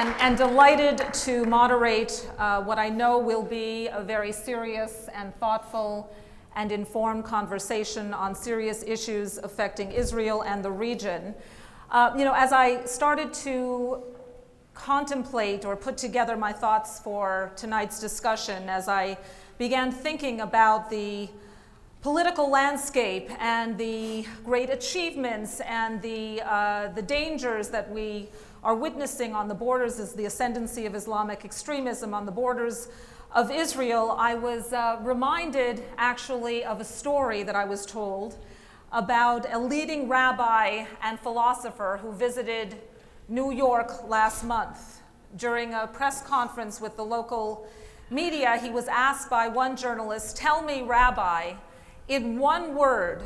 and delighted to moderate what I know will be a very serious and thoughtful and informed conversation on serious issues affecting Israel and the region. As I started to contemplate or put together my thoughts for tonight's discussion, as I began thinking about the political landscape and the great achievements and the dangers that we are witnessing on the borders as the ascendancy of Islamic extremism on the borders of Israel, I was reminded actually of a story that I was told about a leading rabbi and philosopher who visited New York last month. During a press conference with the local media, he was asked by one journalist, "Tell me, Rabbi, in one word,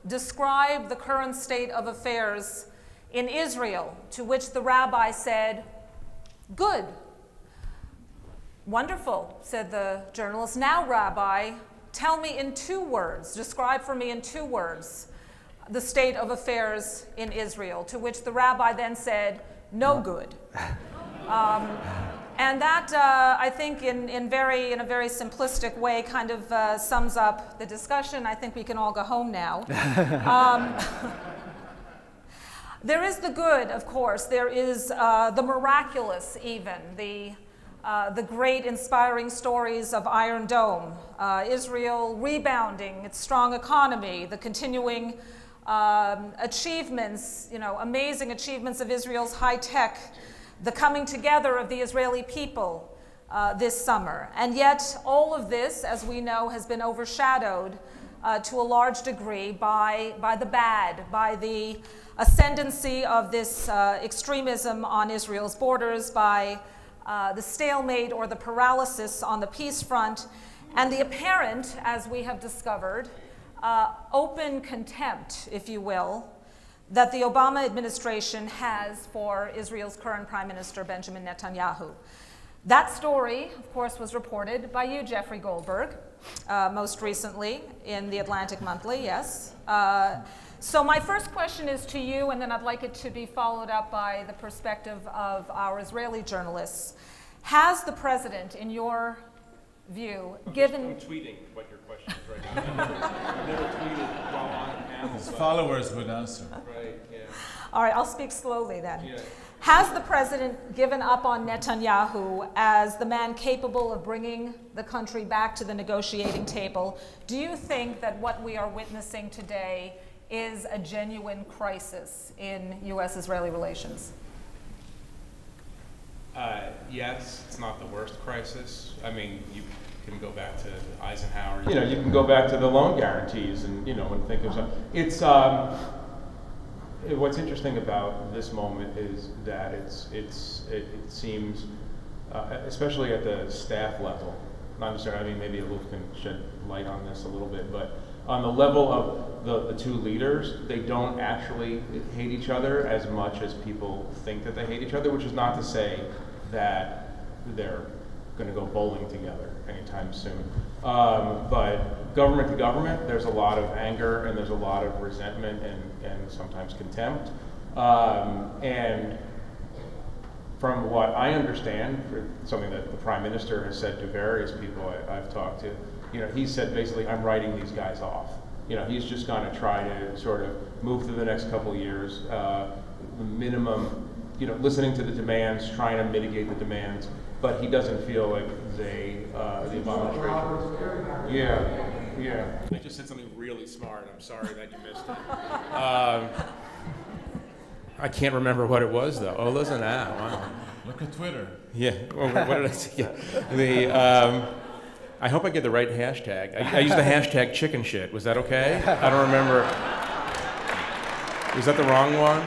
describe the current state of affairs in Israel," to which the rabbi said, "Good." "Wonderful," said the journalist. "Now, Rabbi, tell me in 2 words, describe for me in 2 words, the state of affairs in Israel," to which the rabbi then said, "No good." And that, I think, in a very simplistic way, kind of sums up the discussion. I think we can all go home now. There is the good, of course. There is the miraculous, even, the great inspiring stories of Iron Dome, Israel rebounding its strong economy, the continuing achievements, amazing achievements of Israel's high tech, the coming together of the Israeli people this summer. And yet all of this, as we know, has been overshadowed to a large degree by the bad, by the ascendancy of this extremism on Israel's borders, by the stalemate or the paralysis on the peace front, and the apparent, as we have discovered, open contempt, if you will, that the Obama administration has for Israel's current Prime Minister, Benjamin Netanyahu. That story, of course, was reported by you, Jeffrey Goldberg, most recently in the Atlantic Monthly, yes. So my first question is to you, and then I'd like it to be followed up by the perspective of our Israeli journalists. Has the president, in your view, given... I'm tweeting what your question is right now. I've never tweeted while on a panel. His followers would answer. Right, yeah. All right, I'll speak slowly then. Yeah. Has the president given up on Netanyahu as the man capable of bringing the country back to the negotiating table? Do you think that what we are witnessing today is a genuine crisis in U.S.-Israeli relations? Yes, it's not the worst crisis. I mean, you can go back to Eisenhower. You can go back to the loan guarantees and, and think of something. It's, what's interesting about this moment is that it seems, especially at the staff level, not necessarily, I mean, maybe Aluf can shed light on this a little bit, but on the level of the 2 leaders, they don't actually hate each other as much as people think that they hate each other, which is not to say that they're going to go bowling together anytime soon. But government to government, there's a lot of anger and there's a lot of resentment and sometimes contempt. And from what I understand, for something that the Prime Minister has said to various people I've talked to, he said basically, I'm writing these guys off. He's just going to try to sort of move through the next couple of years, the minimum, listening to the demands, trying to mitigate the demands, but he doesn't feel like the Obama administration. Yeah. I just said something really smart. I'm sorry that you missed it. I can't remember what it was, though. Oh, listen to that. Wow. Look at Twitter. Yeah. Well, what did I say? Yeah. I hope I get the right hashtag. I used the hashtag chicken shit. Was that okay? I don't remember. Was that the wrong one?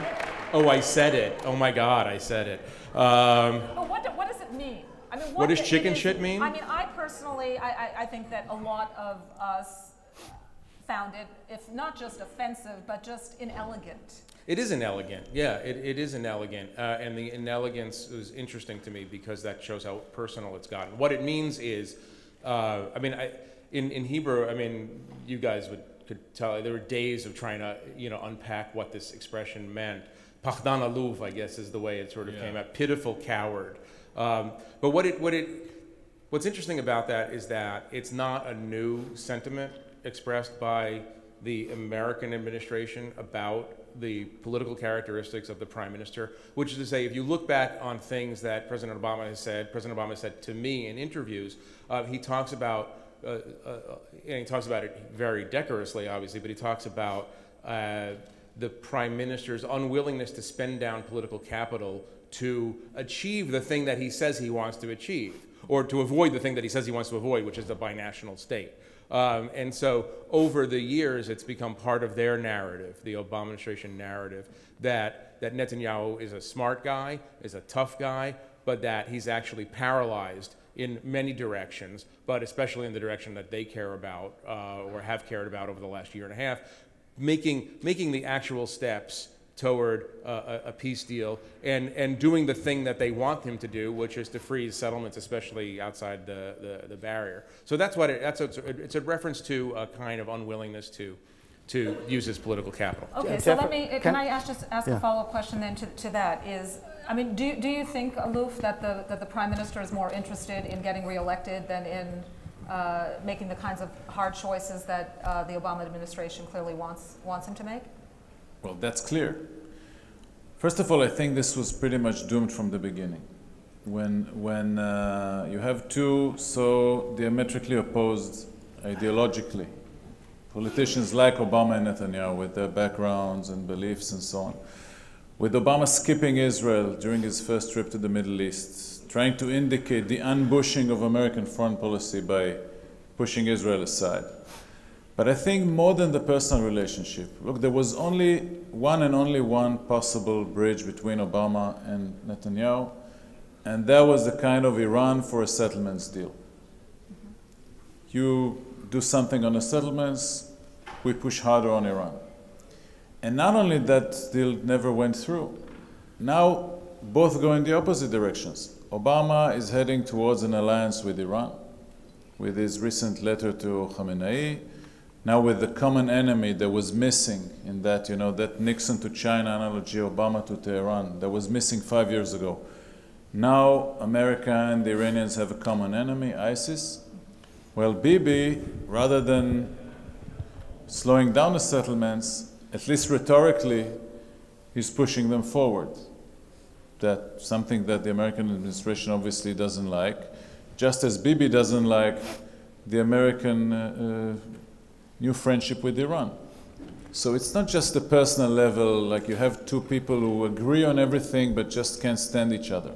Oh, I said it. Oh my God, I said it. What does it mean? I mean, what does chicken shit mean? I mean, I personally, I think that a lot of us found it, if not just offensive, but just inelegant. It is inelegant. Yeah, it is inelegant. And the inelegance was interesting to me because that shows how personal it's gotten. What it means is, in Hebrew, you guys could tell, there were days of trying to, unpack what this expression meant. Pachdan Aluf, I guess is the way it sort of came out, pitiful coward. But what's interesting about that is that it's not a new sentiment expressed by the American administration about the political characteristics of the prime minister, which is to say, if you look back on things that President Obama said to me in interviews, he talks about, and he talks about it very decorously, obviously, but he talks about the prime minister's unwillingness to spend down political capital to achieve the thing that he says he wants to achieve, or to avoid the thing that he says he wants to avoid, which is the binational state. And so over the years, it's become part of their narrative, the Obama administration narrative, that Netanyahu is a smart guy, is a tough guy, but that he's actually paralyzed in many directions, but especially in the direction that they care about or have cared about over the last year and a half, making the actual steps toward a peace deal and doing the thing that they want him to do, which is to freeze settlements, especially outside the barrier. So it's a reference to a kind of unwillingness to use his political capital. Okay, so can I ask a follow-up question then to that is, I mean, do you think, Aluf, that the Prime Minister is more interested in getting reelected than in making the kinds of hard choices that the Obama administration clearly wants him to make? Well, that's clear. First of all, I think this was pretty much doomed from the beginning. When you have two so diametrically opposed ideologically, politicians like Obama and Netanyahu with their backgrounds and beliefs and so on, with Obama skipping Israel during his first trip to the Middle East, trying to indicate the unbushing of American foreign policy by pushing Israel aside. But I think more than the personal relationship, look, there was only one possible bridge between Obama and Netanyahu, and that was the kind of Iran for a settlements deal. You do something on the settlements, we push harder on Iran. And not only that deal never went through, now both go in the opposite directions. Obama is heading towards an alliance with Iran, with his recent letter to Khamenei. Now with the common enemy that was missing in that, that Nixon to China analogy, Obama to Tehran, that was missing 5 years ago. Now America and the Iranians have a common enemy, ISIS. Well, Bibi, rather than slowing down the settlements, at least rhetorically, he's pushing them forward. That's something that the American administration obviously doesn't like, just as Bibi doesn't like the American new friendship with Iran. So it's not just a personal level, like you have two people who agree on everything but just can't stand each other.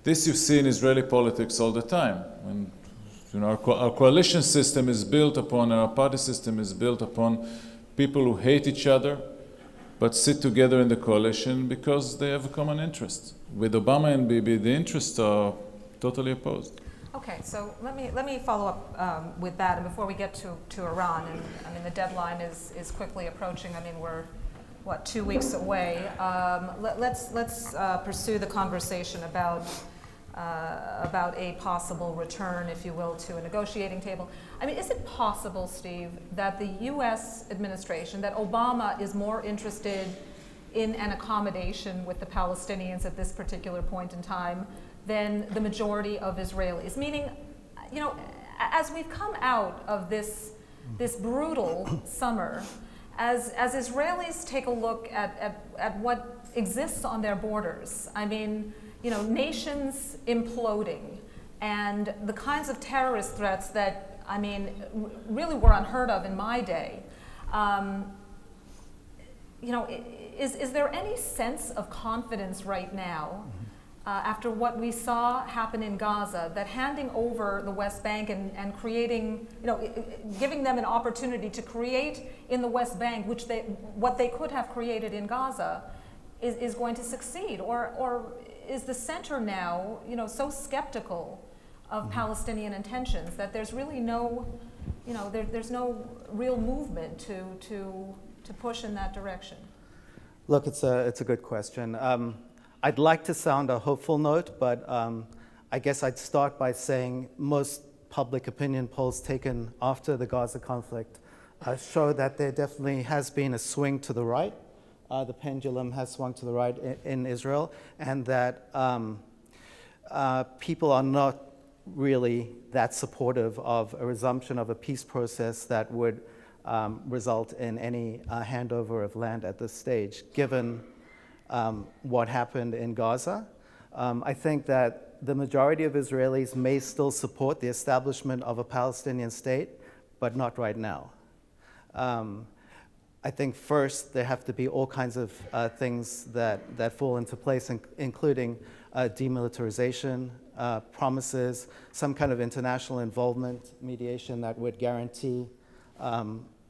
This you see in Israeli politics all the time. When our coalition system is built upon, and our party system is built upon people who hate each other but sit together in the coalition because they have a common interest. With Obama and Bibi, the interests are totally opposed. Okay, so let me follow up with that, and before we get to Iran, and I mean the deadline is quickly approaching. I mean we're 2 weeks away. Let's pursue the conversation about a possible return, if you will, to a negotiating table. I mean, is it possible, Steve, that the U.S. administration, that Obama is more interested in an accommodation with the Palestinians at this particular point in time than the majority of Israelis? Meaning, as we've come out of this brutal summer, as Israelis take a look at what exists on their borders, I mean, nations imploding and the kinds of terrorist threats that, I mean, really were unheard of in my day. Is there any sense of confidence right now after what we saw happen in Gaza, that handing over the West Bank and creating, giving them an opportunity to create in the West Bank, what they could have created in Gaza, is going to succeed? Or is the center now, so skeptical of Palestinian intentions that there's really no, there's no real movement to push in that direction? Look, it's a good question. I'd like to sound a hopeful note, but I guess I'd start by saying most public opinion polls taken after the Gaza conflict show that there definitely has been a swing to the right the pendulum has swung to the right in Israel, and that people are not really that supportive of a resumption of a peace process that would result in any handover of land at this stage, given what happened in Gaza. I think that the majority of Israelis may still support the establishment of a Palestinian state, but not right now. I think first there have to be all kinds of things that fall into place, including demilitarization, promises, some kind of international involvement, mediation that would guarantee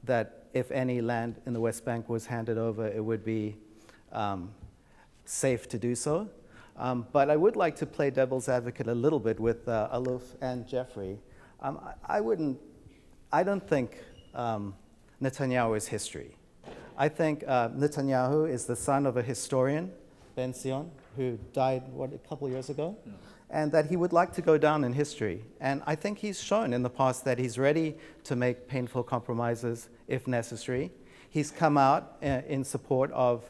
that if any land in the West Bank was handed over, it would be safe to do so. But I would like to play devil's advocate a little bit with Aluf and Jeffrey. I don't think Netanyahu is history. I think Netanyahu is the son of a historian, Ben Sion, who died, a couple years ago? Yeah. And that he would like to go down in history. And I think he's shown in the past that he's ready to make painful compromises if necessary. He's come out in support of,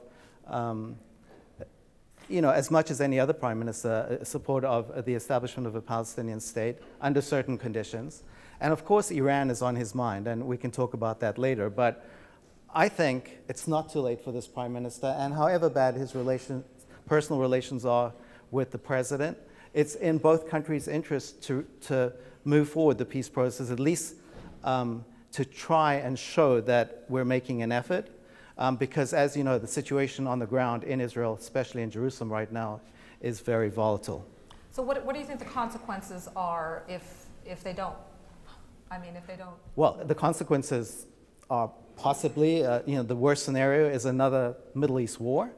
as much as any other prime minister, support of the establishment of a Palestinian state under certain conditions. And of course, Iran is on his mind, and we can talk about that later. But I think it's not too late for this prime minister, and however bad his personal relations are with the president, it's in both countries' interest to move forward the peace process, at least to try and show that we're making an effort. Because as you know, the situation on the ground in Israel, especially in Jerusalem right now, is very volatile. So what do you think the consequences are if they don't? I mean, if they don't? Well, the consequences are possibly, the worst scenario is another Middle East war.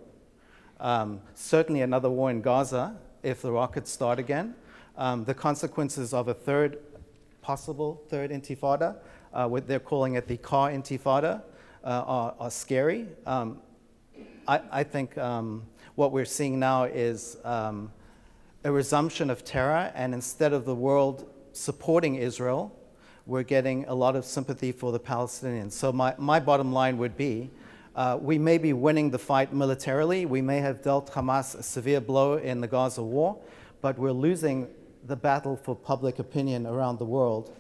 Certainly another war in Gaza if the rockets start again. The consequences of a possible third intifada, what they're calling it the car intifada, are scary. I think what we're seeing now is a resumption of terror, and instead of the world supporting Israel, we're getting a lot of sympathy for the Palestinians. So my bottom line would be, we may be winning the fight militarily, we may have dealt Hamas a severe blow in the Gaza war, but we're losing the battle for public opinion around the world.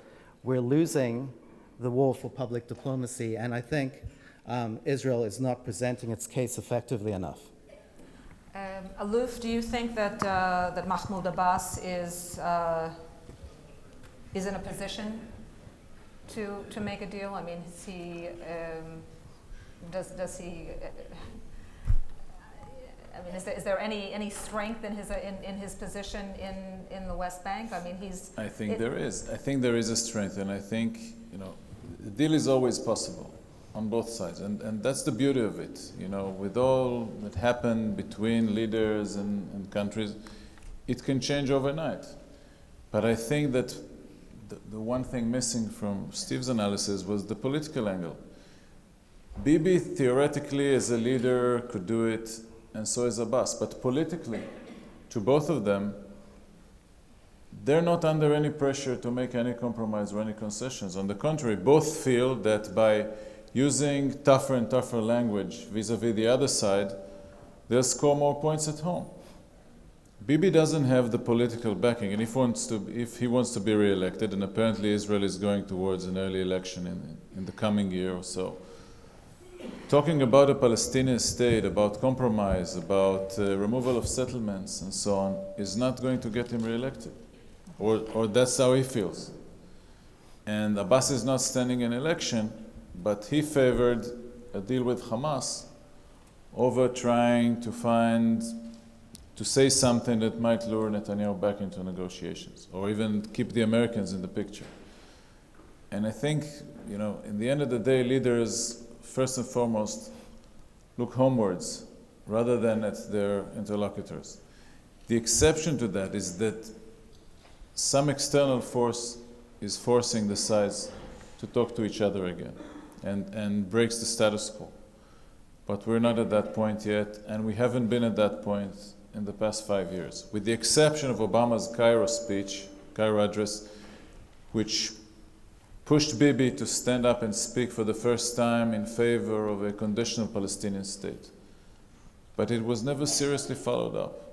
We're losing the war for public diplomacy, and I think Israel is not presenting its case effectively enough. Aluf, do you think that that Mahmoud Abbas is in a position to make a deal? I mean, is he does he? I mean, is there any strength in his position in the West Bank? I mean, I think there is. I think there is a strength, and I think the deal is always possible on both sides, and that's the beauty of it. With all that happened between leaders and countries, it can change overnight. But I think that the one thing missing from Steve's analysis was the political angle. Bibi theoretically as a leader could do it, and so is Abbas, but politically, to both of them, they're not under any pressure to make any compromise or any concessions. On the contrary, both feel that by using tougher and tougher language vis-a-vis the other side, they'll score more points at home. Bibi doesn't have the political backing, and if he wants to be re-elected, and apparently Israel is going towards an early election in the coming year or so, talking about a Palestinian state, about compromise, about removal of settlements and so on, is not going to get him re-elected. Or that's how he feels. And Abbas is not standing an election, but he favored a deal with Hamas over trying to say something that might lure Netanyahu back into negotiations, or even keep the Americans in the picture. And I think, in the end of the day, leaders, first and foremost, look homewards rather than at their interlocutors. The exception to that is that some external force is forcing the sides to talk to each other again and breaks the status quo. But we're not at that point yet, and we haven't been at that point in the past 5 years, with the exception of Obama's Cairo address, which pushed Bibi to stand up and speak for the first time in favor of a conditional Palestinian state. but it was never seriously followed up.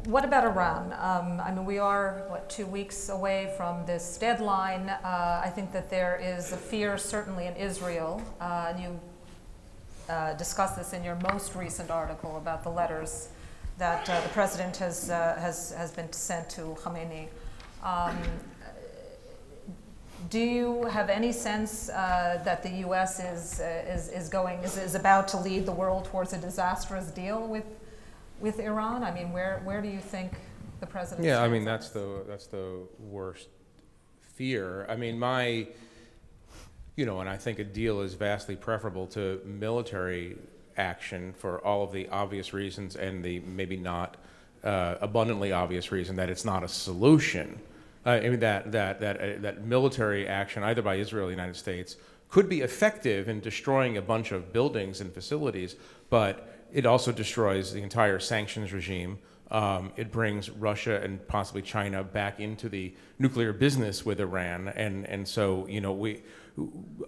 What about Iran? I mean, we are, what, 2 weeks away from this deadline. I think that there is a fear, certainly in Israel, and you discussed this in your most recent article about the letters that the president has been sent to Khamenei. Do you have any sense that the U.S. is about to lead the world towards a disastrous deal with Iran? I mean, where do you think the president? Yeah, I mean that's the worst fear. I mean, and I think a deal is vastly preferable to military action for all of the obvious reasons and the maybe not abundantly obvious reason that it's not a solution. I mean that military action either by Israel or the United States could be effective in destroying a bunch of buildings and facilities, but it also destroys the entire sanctions regime. It brings Russia and possibly China back into the nuclear business with Iran, and so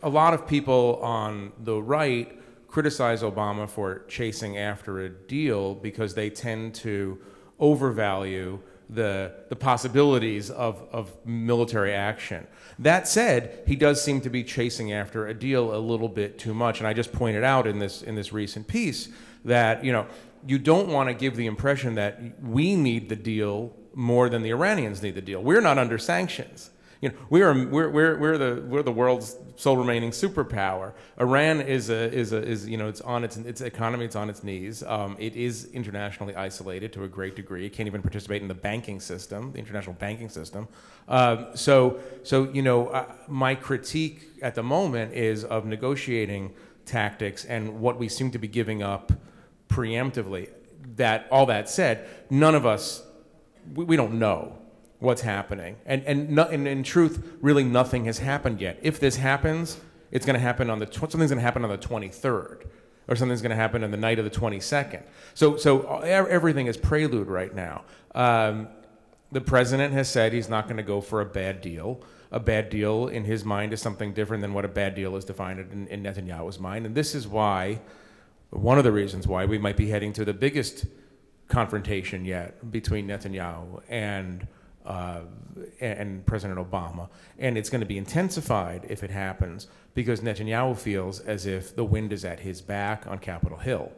a lot of people on the right criticize Obama for chasing after a deal because they tend to overvalue the possibilities of military action. That said, he does seem to be chasing after a deal a little bit too much, and I just pointed out in this recent piece that you don't want to give the impression that we need the deal more than the Iranians need the deal. We're not under sanctions. We're the world's sole remaining superpower. Iran is it's on its economy, it's on its knees. It is internationally isolated to a great degree. It can't even participate in the banking system, the international banking system. My critique at the moment is of negotiating tactics and what we seem to be giving up preemptively. All that said, none of us, we don't know what's happening, and in truth, really nothing has happened yet. If this happens, it's going to happen something's going to happen on the 23rd, or something's going to happen on the night of the 22nd. So everything is prelude right now. The president has said he's not going to go for a bad deal. A bad deal in his mind is something different than what a bad deal is defined in Netanyahu's mind, and this is why, one of the reasons why we might be heading to the biggest confrontation yet between Netanyahu and President Obama, and it's going to be intensified if it happens because Netanyahu feels as if the wind is at his back on Capitol Hill,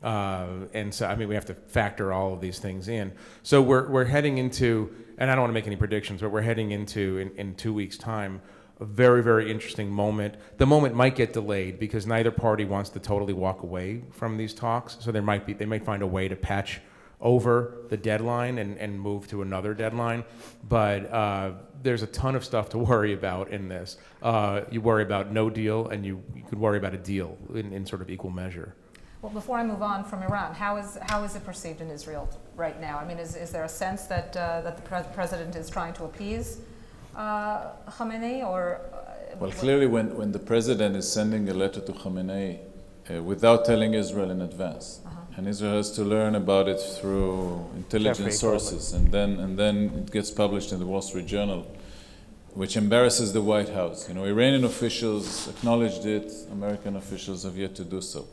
and so I mean we have to factor all of these things in. So we're heading into, and I don't want to make any predictions, but we're heading into in 2 weeks' time a very, very interesting moment. The moment might get delayed because neither party wants to totally walk away from these talks, so they might find a way to patch over the deadline and move to another deadline, but there's a ton of stuff to worry about in this. You worry about no deal, and you could worry about a deal in sort of equal measure. Well, before I move on from Iran, how is it perceived in Israel right now? I mean, is there a sense that that the president is trying to appease Khamenei, or? Well, clearly, when the president is sending a letter to Khamenei without telling Israel in advance. And Israel has to learn about it through intelligence sources, and then it gets published in the Wall Street Journal, which embarrasses the White House. Iranian officials acknowledged it, American officials have yet to do so.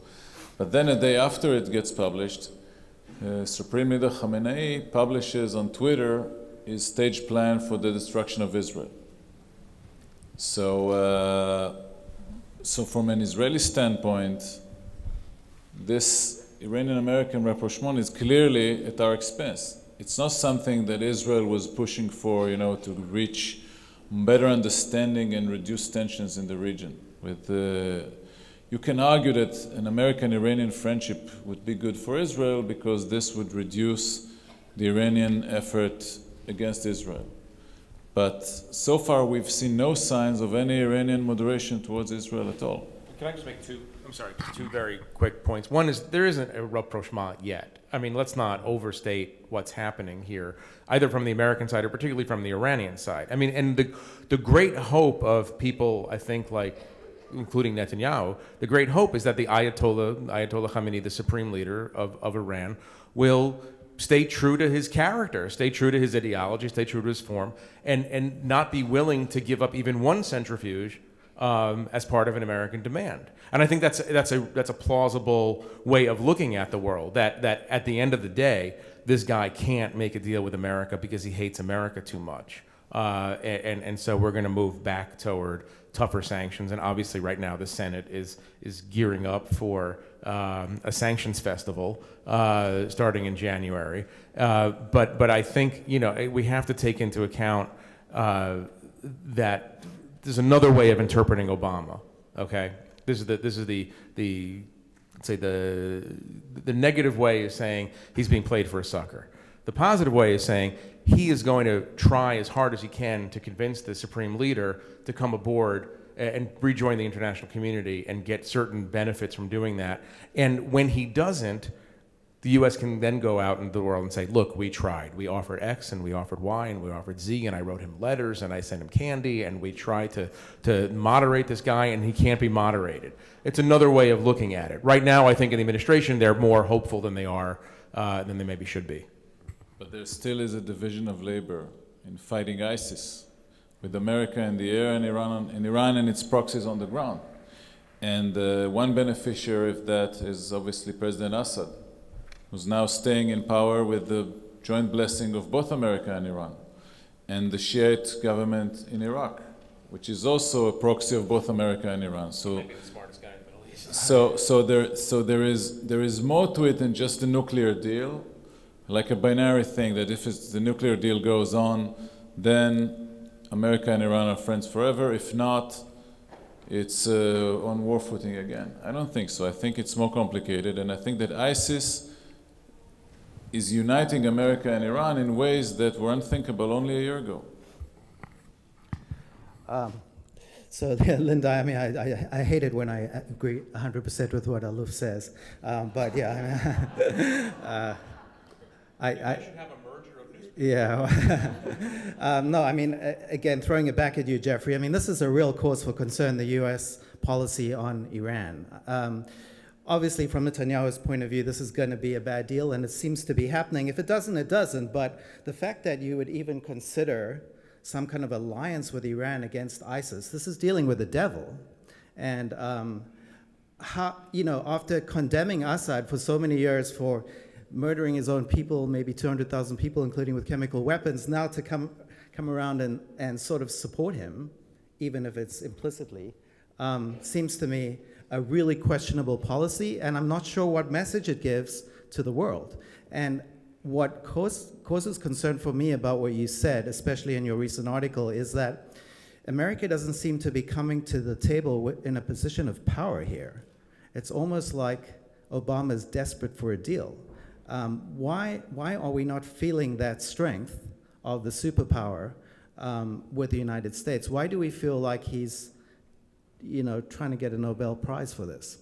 But then a day after it gets published, Supreme Leader Khamenei publishes on Twitter his stage plan for the destruction of Israel. So from an Israeli standpoint, this Iranian-American rapprochement is clearly at our expense. It's not something that Israel was pushing for, to reach better understanding and reduce tensions in the region. You can argue that an American-Iranian friendship would be good for Israel because this would reduce the Iranian effort against Israel. But so far, we've seen no signs of any Iranian moderation towards Israel at all. Can I just make two very quick points? One is there isn't a rapprochement yet. I mean, let's not overstate what's happening here, either from the American side or particularly from the Iranian side. I mean, and the great hope of people, I think, including Netanyahu, the great hope is that the Ayatollah Khamenei, the supreme leader of Iran, will stay true to his character, stay true to his ideology, stay true to his form, and not be willing to give up even one centrifuge as part of an American demand. And I think that's a plausible way of looking at the world, that at the end of the day, this guy can't make a deal with America because he hates America too much. And so we're going to move back toward tougher sanctions. And obviously right now the Senate is gearing up for a sanctions festival starting in January. But I think, you know, we have to take into account that there's another way of interpreting Obama. Okay, this is the let's say the negative way is saying he's being played for a sucker. The positive way is saying he is going to try as hard as he can to convince the supreme leader to come aboard and rejoin the international community and get certain benefits from doing that. And when he doesn't, the U.S. can then go out into the world and say, look, we tried. We offered X and we offered Y and we offered Z, and I wrote him letters and I sent him candy, and we tried to moderate this guy, and he can't be moderated. It's another way of looking at it. Right now, I think in the administration, they're more hopeful than they maybe should be. But there still is a division of labor in fighting ISIS, with America in the air and Iran and its proxies on the ground. And one beneficiary of that is obviously President Assad, who's now staying in power with the joint blessing of both America and Iran, and the Shiite government in Iraq, which is also a proxy of both America and Iran. So, maybe the smartest guy in the Middle East. So there is more to it than just a nuclear deal, like a binary thing, that if the nuclear deal goes on, then America and Iran are friends forever. If not, it's on war footing again. I don't think so. I think it's more complicated, and I think that ISIS is uniting America and Iran in ways that were unthinkable only a year ago. So, Linda, I mean, I hate it when I agree 100% with what Aluf says, but yeah, I should have a merger of newspapers. Yeah. No, I mean, again, throwing it back at you, Jeffrey, I mean, this is a real cause for concern, the U.S. policy on Iran. Obviously, from Netanyahu's point of view, this is going to be a bad deal, and it seems to be happening. If it doesn't, it doesn't. But the fact that you would even consider some kind of alliance with Iran against ISIS, this is dealing with the devil. And how, you know, after condemning Assad for so many years for murdering his own people, maybe 200,000 people, including with chemical weapons, now to come around and sort of support him, even if it's implicitly, seems to me a really questionable policy, and I'm not sure what message it gives to the world. And what causes concern for me about what you said, especially in your recent article, is that America doesn't seem to be coming to the table in a position of power here. It's almost like Obama's desperate for a deal. Why are we not feeling that strength of the superpower with the United States? Why do we feel like he's, you know, trying to get a Nobel Prize for this?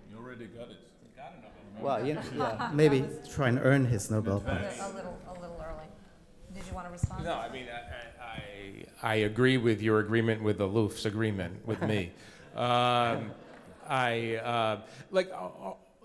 You already got it. You got a Nobel Prize. Well, you know, yeah, maybe try and earn his Nobel Prize. A little early. Did you want to respond? No, I mean, I agree with your agreement with Aluf's agreement with me.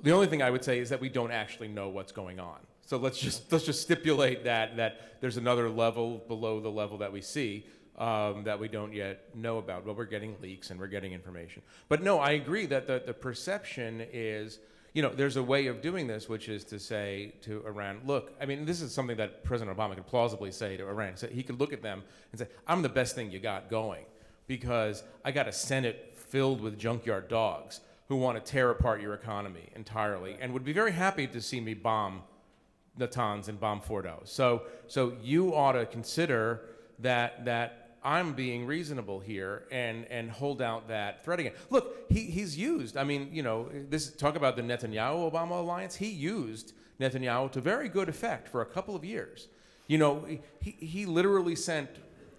The only thing I would say is that we don't actually know what's going on. So let's just stipulate that there's another level below the level that we see that we don't yet know about. Well, we're getting leaks and we're getting information. But no, I agree that the perception is, you know, there's a way of doing this, which is to say to Iran, look, I mean, this is something that President Obama could plausibly say to Iran. So he could look at them and say, I'm the best thing you got going because I got a Senate filled with junkyard dogs who want to tear apart your economy entirely and would be very happy to see me bomb Natanz and bomb Fordo. So you ought to consider that I'm being reasonable here and hold out that threat again. Look, he's used, I mean, you know, talk about the Netanyahu-Obama alliance. He used Netanyahu to very good effect for a couple of years. You know, he literally sent,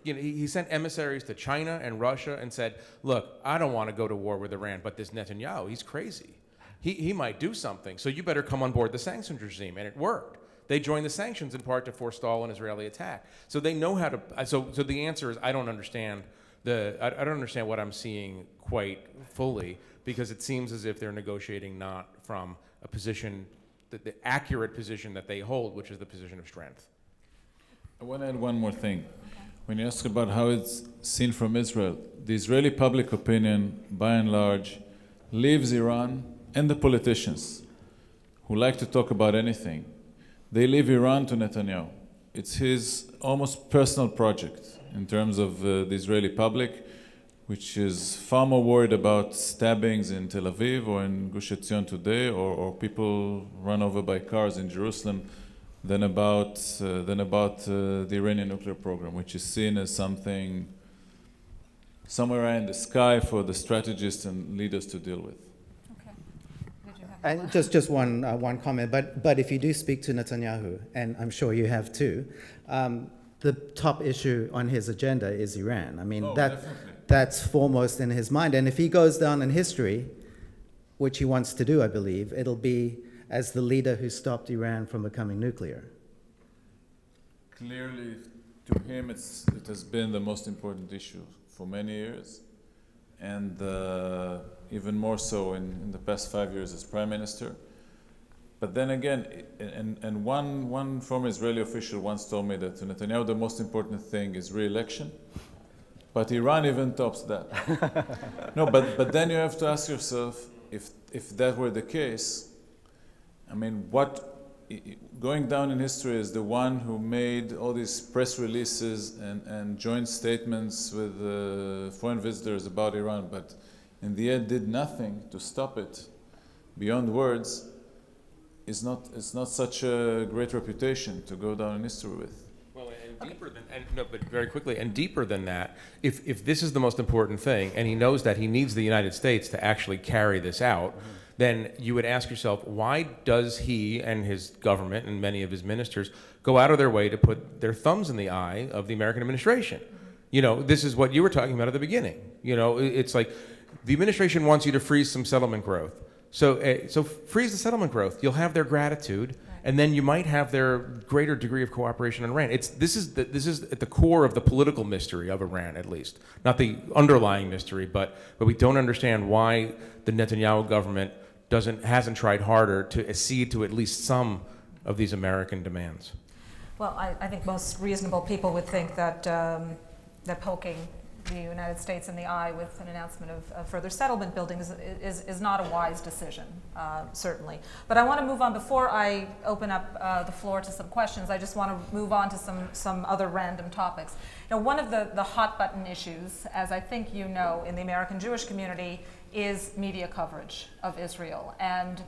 you know, he sent emissaries to China and Russia and said, look, I don't want to go to war with Iran, but this Netanyahu, he's crazy. He might do something, so you better come on board the sanctions regime, and it worked. They joined the sanctions in part to forestall an Israeli attack. So they know how to, so the answer is I don't understand what I'm seeing quite fully, because it seems as if they're negotiating not from a position, the accurate position that they hold, which is the position of strength. I want to add one more thing. when you ask about how it's seen from Israel, the Israeli public opinion, by and large, leaves Iran, and the politicians who like to talk about anything, they leave Iran to Netanyahu. It's his almost personal project in terms of the Israeli public, which is far more worried about stabbings in Tel Aviv or in Gush Etzion today, or people run over by cars in Jerusalem, than about the Iranian nuclear program, which is seen as something somewhere in the sky for the strategists and leaders to deal with. And just one comment, but if you do speak to Netanyahu, and I'm sure you have too, the top issue on his agenda is Iran. I mean, that's foremost in his mind. And if he goes down in history, which he wants to do, I believe, it'll be as the leader who stopped Iran from becoming nuclear. Clearly, to him, it has been the most important issue for many years, and even more so in the past 5 years as prime minister. But then again, and one former Israeli official once told me that to Netanyahu the most important thing is re-election, but Iran even tops that. No, but then you have to ask yourself, if that were the case, I mean, going down in history as the one who made all these press releases and joint statements with foreign visitors about Iran, but in the end did nothing to stop it beyond words, it's not such a great reputation to go down in history with. Well, and deeper than, but very quickly, and deeper than that, if this is the most important thing, and he knows that he needs the United States to actually carry this out, then you would ask yourself, why does he and his government and many of his ministers go out of their way to put their thumbs in the eye of the American administration? You know, this is what you were talking about at the beginning. You know, it's like the administration wants you to freeze some settlement growth. So freeze the settlement growth. You'll have their gratitude, and then you might have their greater degree of cooperation in Iran. This is at the core of the political mystery of Iran, at least, not the underlying mystery. But we don't understand why the Netanyahu government hasn't tried harder to accede to at least some of these American demands. Well, I think most reasonable people would think that that poking the United States in the eye with an announcement of further settlement building is not a wise decision, certainly. But I want to move on. Before I open up the floor to some questions, I just want to move on to some other random topics. Now, one of the hot button issues, as I think you know, in the American Jewish community is media coverage of Israel. And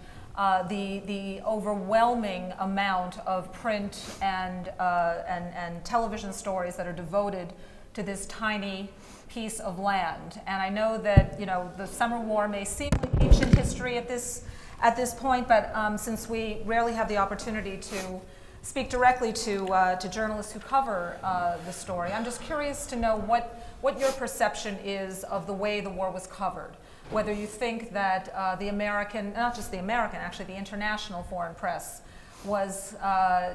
the overwhelming amount of print and television stories that are devoted to this tiny piece of land. And I know that, you know, the Summer War may seem like ancient history at this point, but since we rarely have the opportunity to speak directly to journalists who cover the story, I'm just curious to know what your perception is of the way the war was covered. Whether you think that the American, not just the American, actually the international foreign press was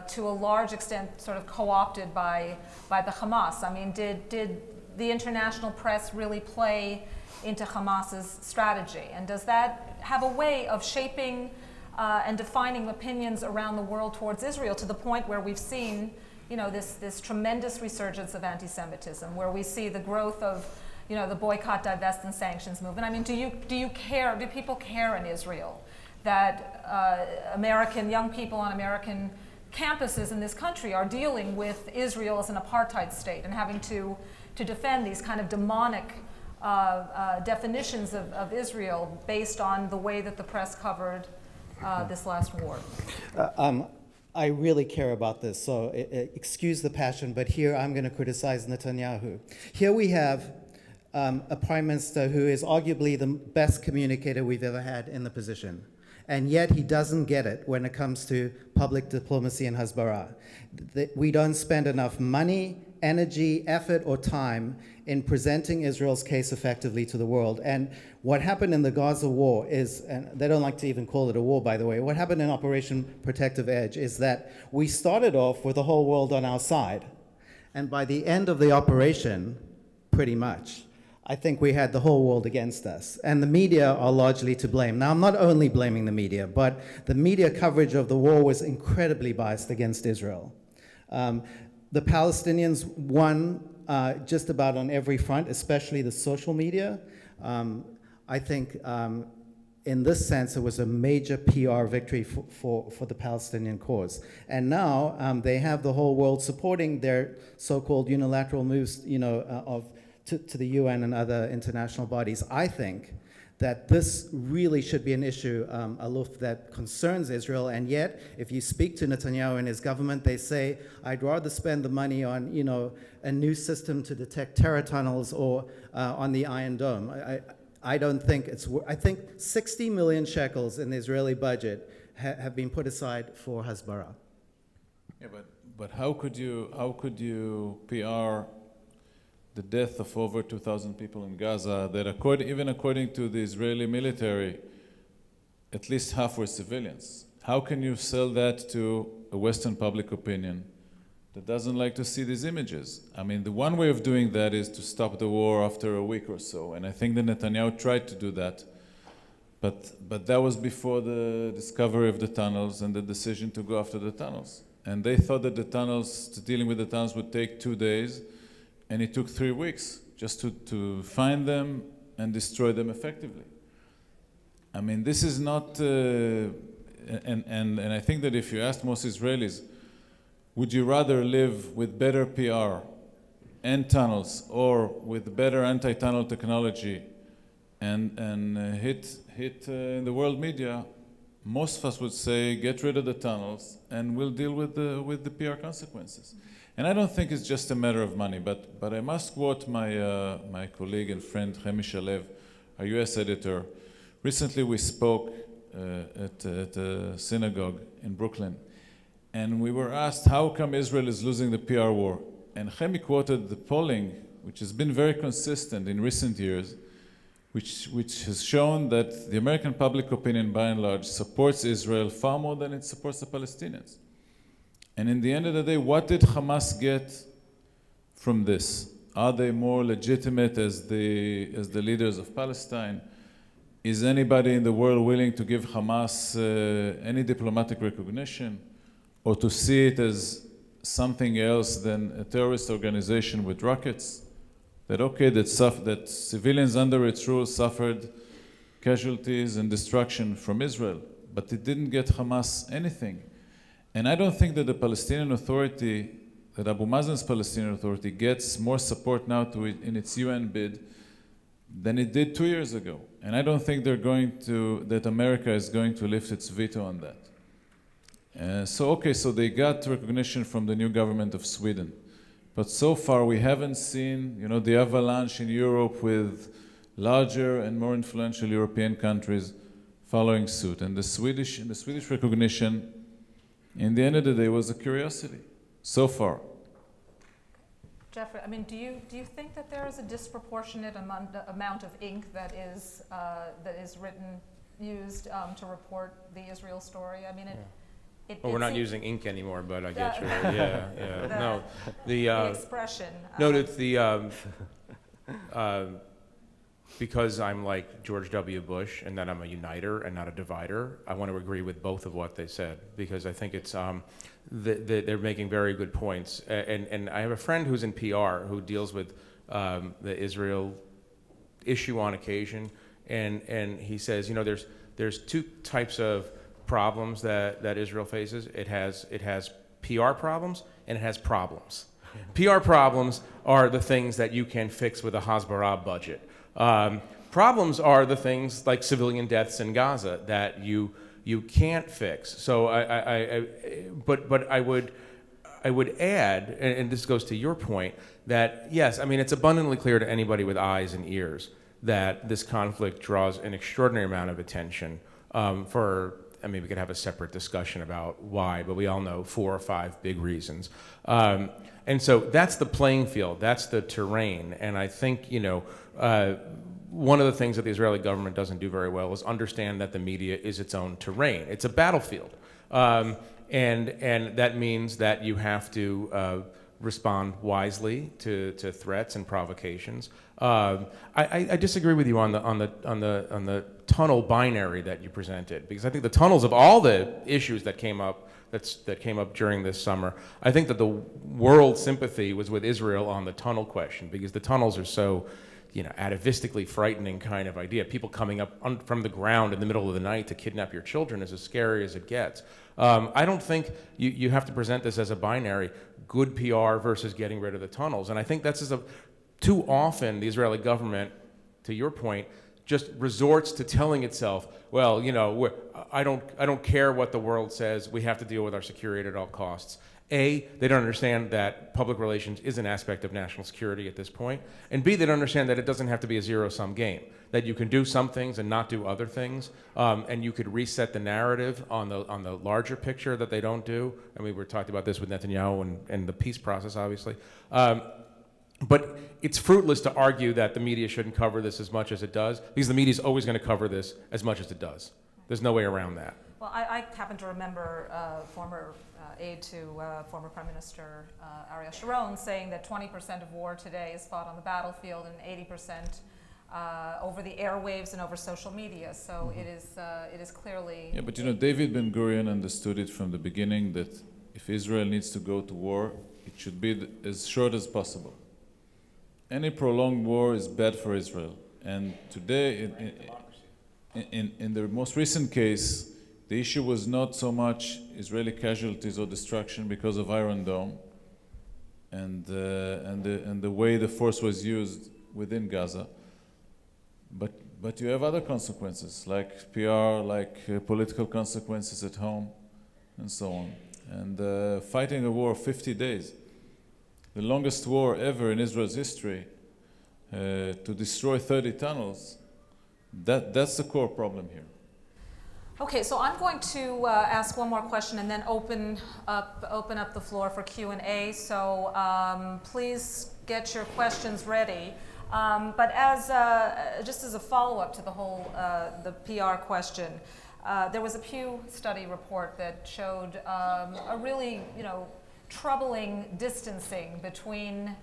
to a large extent sort of co-opted by the Hamas. I mean, did the international press really play into Hamas's strategy? And does that have a way of shaping and defining opinions around the world towards Israel to the point where we've seen, you know, this tremendous resurgence of anti-Semitism, where we see the growth of, you know, the boycott, divest, and sanctions movement? I mean, do you care? Do people care in Israel that young people on American campuses in this country are dealing with Israel as an apartheid state and having to defend these kind of demonic definitions of Israel based on the way that the press covered this last war? I really care about this, so excuse the passion, but here I'm going to criticize Netanyahu. Here we have a prime minister who is arguably the best communicator we've ever had in the position. And yet he doesn't get it when it comes to public diplomacy and hasbara. We don't spend enough money, energy, effort, or time in presenting Israel's case effectively to the world. And what happened in the Gaza war is, and they don't like to even call it a war, by the way, what happened in Operation Protective Edge is that we started off with the whole world on our side. And by the end of the operation, pretty much, I think we had the whole world against us. And the media are largely to blame. Now, I'm not only blaming the media, but the media coverage of the war was incredibly biased against Israel. The Palestinians won just about on every front, especially the social media. I think in this sense, it was a major PR victory for the Palestinian cause. And now they have the whole world supporting their so-called unilateral moves, to the UN and other international bodies. I think that this really should be an issue, Aluf, that concerns Israel, and yet, if you speak to Netanyahu and his government, they say, I'd rather spend the money on, a new system to detect terror tunnels or on the Iron Dome. I don't think it's, I think 60 million shekels in the Israeli budget have been put aside for Hasbara. Yeah, but how could you PR the death of over 2,000 people in Gaza that even according to the Israeli military, at least half were civilians? How can you sell that to a Western public opinion that doesn't like to see these images? I mean, the one way of doing that is to stop the war after a week or so, and I think that Netanyahu tried to do that, but that was before the discovery of the tunnels and the decision to go after the tunnels. And they thought that dealing with the tunnels would take 2 days, and it took 3 weeks just to find them and destroy them effectively. I mean, this is not, and I think that if you ask most Israelis, would you rather live with better PR and tunnels or with better anti-tunnel technology and hit in the world media, most of us would say, get rid of the tunnels and we'll deal with the PR consequences. And I don't think it's just a matter of money, but I must quote my colleague and friend Chemi Shalev, our US editor. Recently we spoke at a synagogue in Brooklyn, and we were asked, how come Israel is losing the PR war? And Chemi quoted the polling, which has been very consistent in recent years, which has shown that the American public opinion, by and large, supports Israel far more than it supports the Palestinians. And in the end of the day, what did Hamas get from this? Are they more legitimate as the leaders of Palestine? Is anybody in the world willing to give Hamas any diplomatic recognition, or to see it as something else than a terrorist organization with rockets? That okay, that civilians under its rule suffered casualties and destruction from Israel, but it didn't get Hamas anything. And I don't think that the Palestinian Authority, that Abu Mazen's Palestinian Authority gets more support now in its UN bid than it did 2 years ago. And I don't think that America is going to lift its veto on that. So they got recognition from the new government of Sweden. But so far we haven't seen, the avalanche in Europe with larger and more influential European countries following suit. And the Swedish recognition, in the end of the day, was a curiosity, so far. Jeffrey, I mean, do you think that there is a disproportionate amount of ink that is used to report the Israel story? I mean, we're not using ink anymore, but I get you. Yeah. The expression. Because I'm like George W. Bush and that I'm a uniter and not a divider, I want to agree with both of what they said, because I think it's they're making very good points. And I have a friend who's in PR who deals with the Israel issue on occasion, and he says, there's two types of problems that Israel faces. It has PR problems and it has problems. PR problems are the things that you can fix with a Hasbara budget. Problems are the things like civilian deaths in Gaza that you can't fix. So but I would add, and this goes to your point, that yes, I mean, it's abundantly clear to anybody with eyes and ears that this conflict draws an extraordinary amount of attention I mean, we could have a separate discussion about why, but we all know 4 or 5 big reasons. And so that's the playing field, that's the terrain. And I think, one of the things that the Israeli government doesn't do very well is understand that the media is its own terrain. It's a battlefield. And that means that you have to respond wisely to threats and provocations. I disagree with you on the tunnel binary that you presented, because I think the tunnels of all the issues that came up that came up during this summer. I think that the world sympathy was with Israel on the tunnel question, because the tunnels are so, atavistically frightening kind of idea. People coming up from the ground in the middle of the night to kidnap your children is as scary as it gets. I don't think you have to present this as a binary, good PR versus getting rid of the tunnels. And I think that's too often the Israeli government, to your point, just resorts to telling itself, well, I don't care what the world says, we have to deal with our security at all costs. A, they don't understand that public relations is an aspect of national security at this point. And B, they don't understand that it doesn't have to be a zero-sum game, that you can do some things and not do other things, and you could reset the narrative on the larger picture that they don't do. I mean, we talked about this with Netanyahu and the peace process, obviously. But it's fruitless to argue that the media shouldn't cover this as much as it does, because the media is always going to cover this as much as it does. There's no way around that. Well, I happen to remember former aide to former Prime Minister Ariel Sharon saying that 20% of war today is fought on the battlefield and 80% over the airwaves and over social media. So it is clearly... Yeah, but David Ben-Gurion understood it from the beginning that if Israel needs to go to war, it should be as short as possible. Any prolonged war is bad for Israel. And today, in the most recent case, the issue was not so much Israeli casualties or destruction because of Iron Dome and the way the force was used within Gaza, but you have other consequences like PR, like political consequences at home, and so on. And fighting a war of 50 days, the longest war ever in Israel's history, to destroy 30 tunnels, that's the core problem here. Okay, so I'm going to ask one more question and then open up the floor for Q&A. So please get your questions ready. But just as a follow-up to the whole the PR question, there was a Pew study report that showed a really troubling distancing between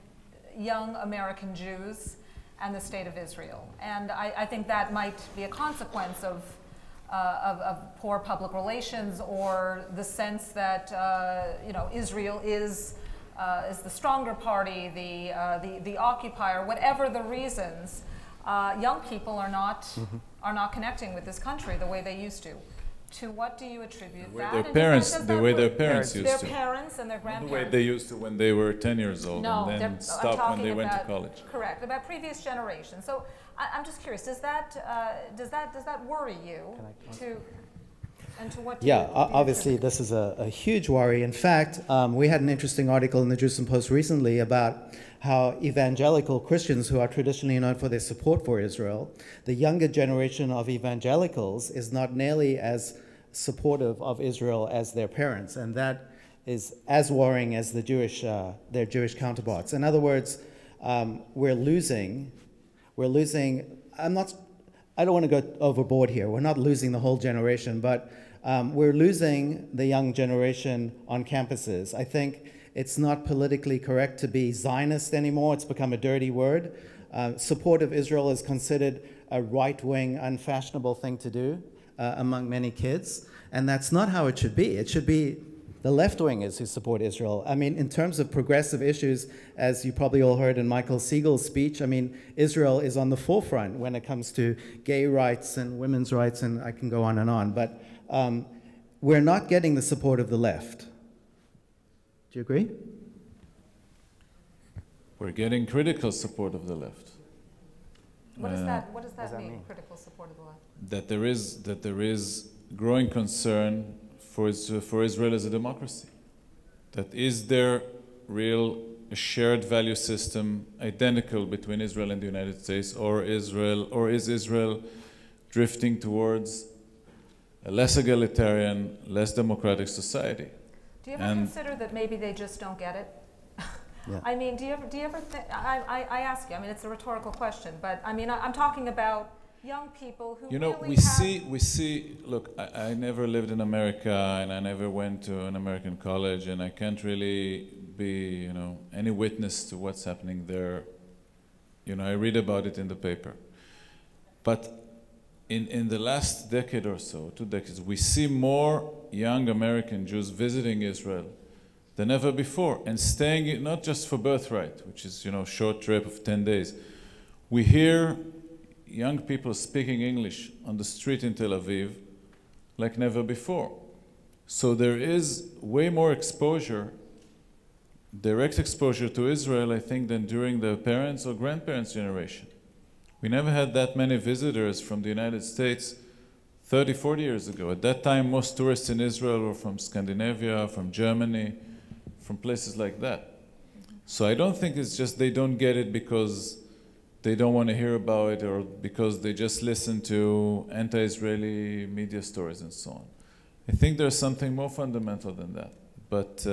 young American Jews and the State of Israel, and I think that might be a consequence of poor public relations, or the sense that Israel is the stronger party, the occupier, whatever the reasons. Young people are not connecting with this country the way they used to. To what do you attribute that? The way their parents used to. Their parents and their grandparents. The way they used to when they were 10 years old, and then stopped when they went to college. Correct, about previous generations. So I'm just curious, does that worry you? And to what? Yeah, obviously this is a huge worry. In fact, we had an interesting article in the Jerusalem Post recently about how evangelical Christians, who are traditionally known for their support for Israel, the younger generation of evangelicals is not nearly as supportive of Israel as their parents, and that is as worrying as the their Jewish counterparts. In other words, we're losing. I don't want to go overboard here. We're not losing the whole generation, but we're losing the young generation on campuses. I think it's not politically correct to be Zionist anymore. It's become a dirty word. Support of Israel is considered a right-wing, unfashionable thing to do among many kids, and that's not how it should be. It should be the left-wingers who support Israel. I mean, in terms of progressive issues, as you probably all heard in Michael Siegel's speech, I mean, Israel is on the forefront when it comes to gay rights and women's rights, and I can go on. But we're not getting the support of the left. Do you agree? We're getting critical support of the left. What does that mean? Critical support of the left? That there is growing concern for Israel as a democracy. That is there a shared value system identical between Israel and the United States, or is Israel drifting towards a less egalitarian, less democratic society? Do you ever consider that maybe they just don't get it? Yeah. I mean, do you ever think, I ask you, I mean, it's a rhetorical question, but I mean, I'm talking about young people who we see, look, I never lived in America, and I never went to an American college, and I can't really be, any witness to what's happening there. I read about it in the paper. But in the last decade or so, 2 decades, we see more young American Jews visiting Israel than ever before and staying, not just for birthright, which is, short trip of 10 days. We hear young people speaking English on the street in Tel Aviv like never before. So there is way more exposure, direct exposure to Israel, I think, than during the parents' or grandparents' generation. We never had that many visitors from the United States 30, 40 years ago. At that time, most tourists in Israel were from Scandinavia, from Germany, from places like that. So I don't think it's just they don't get it because they don't want to hear about it or because they just listen to anti-Israeli media stories and so on. I think there's something more fundamental than that. But,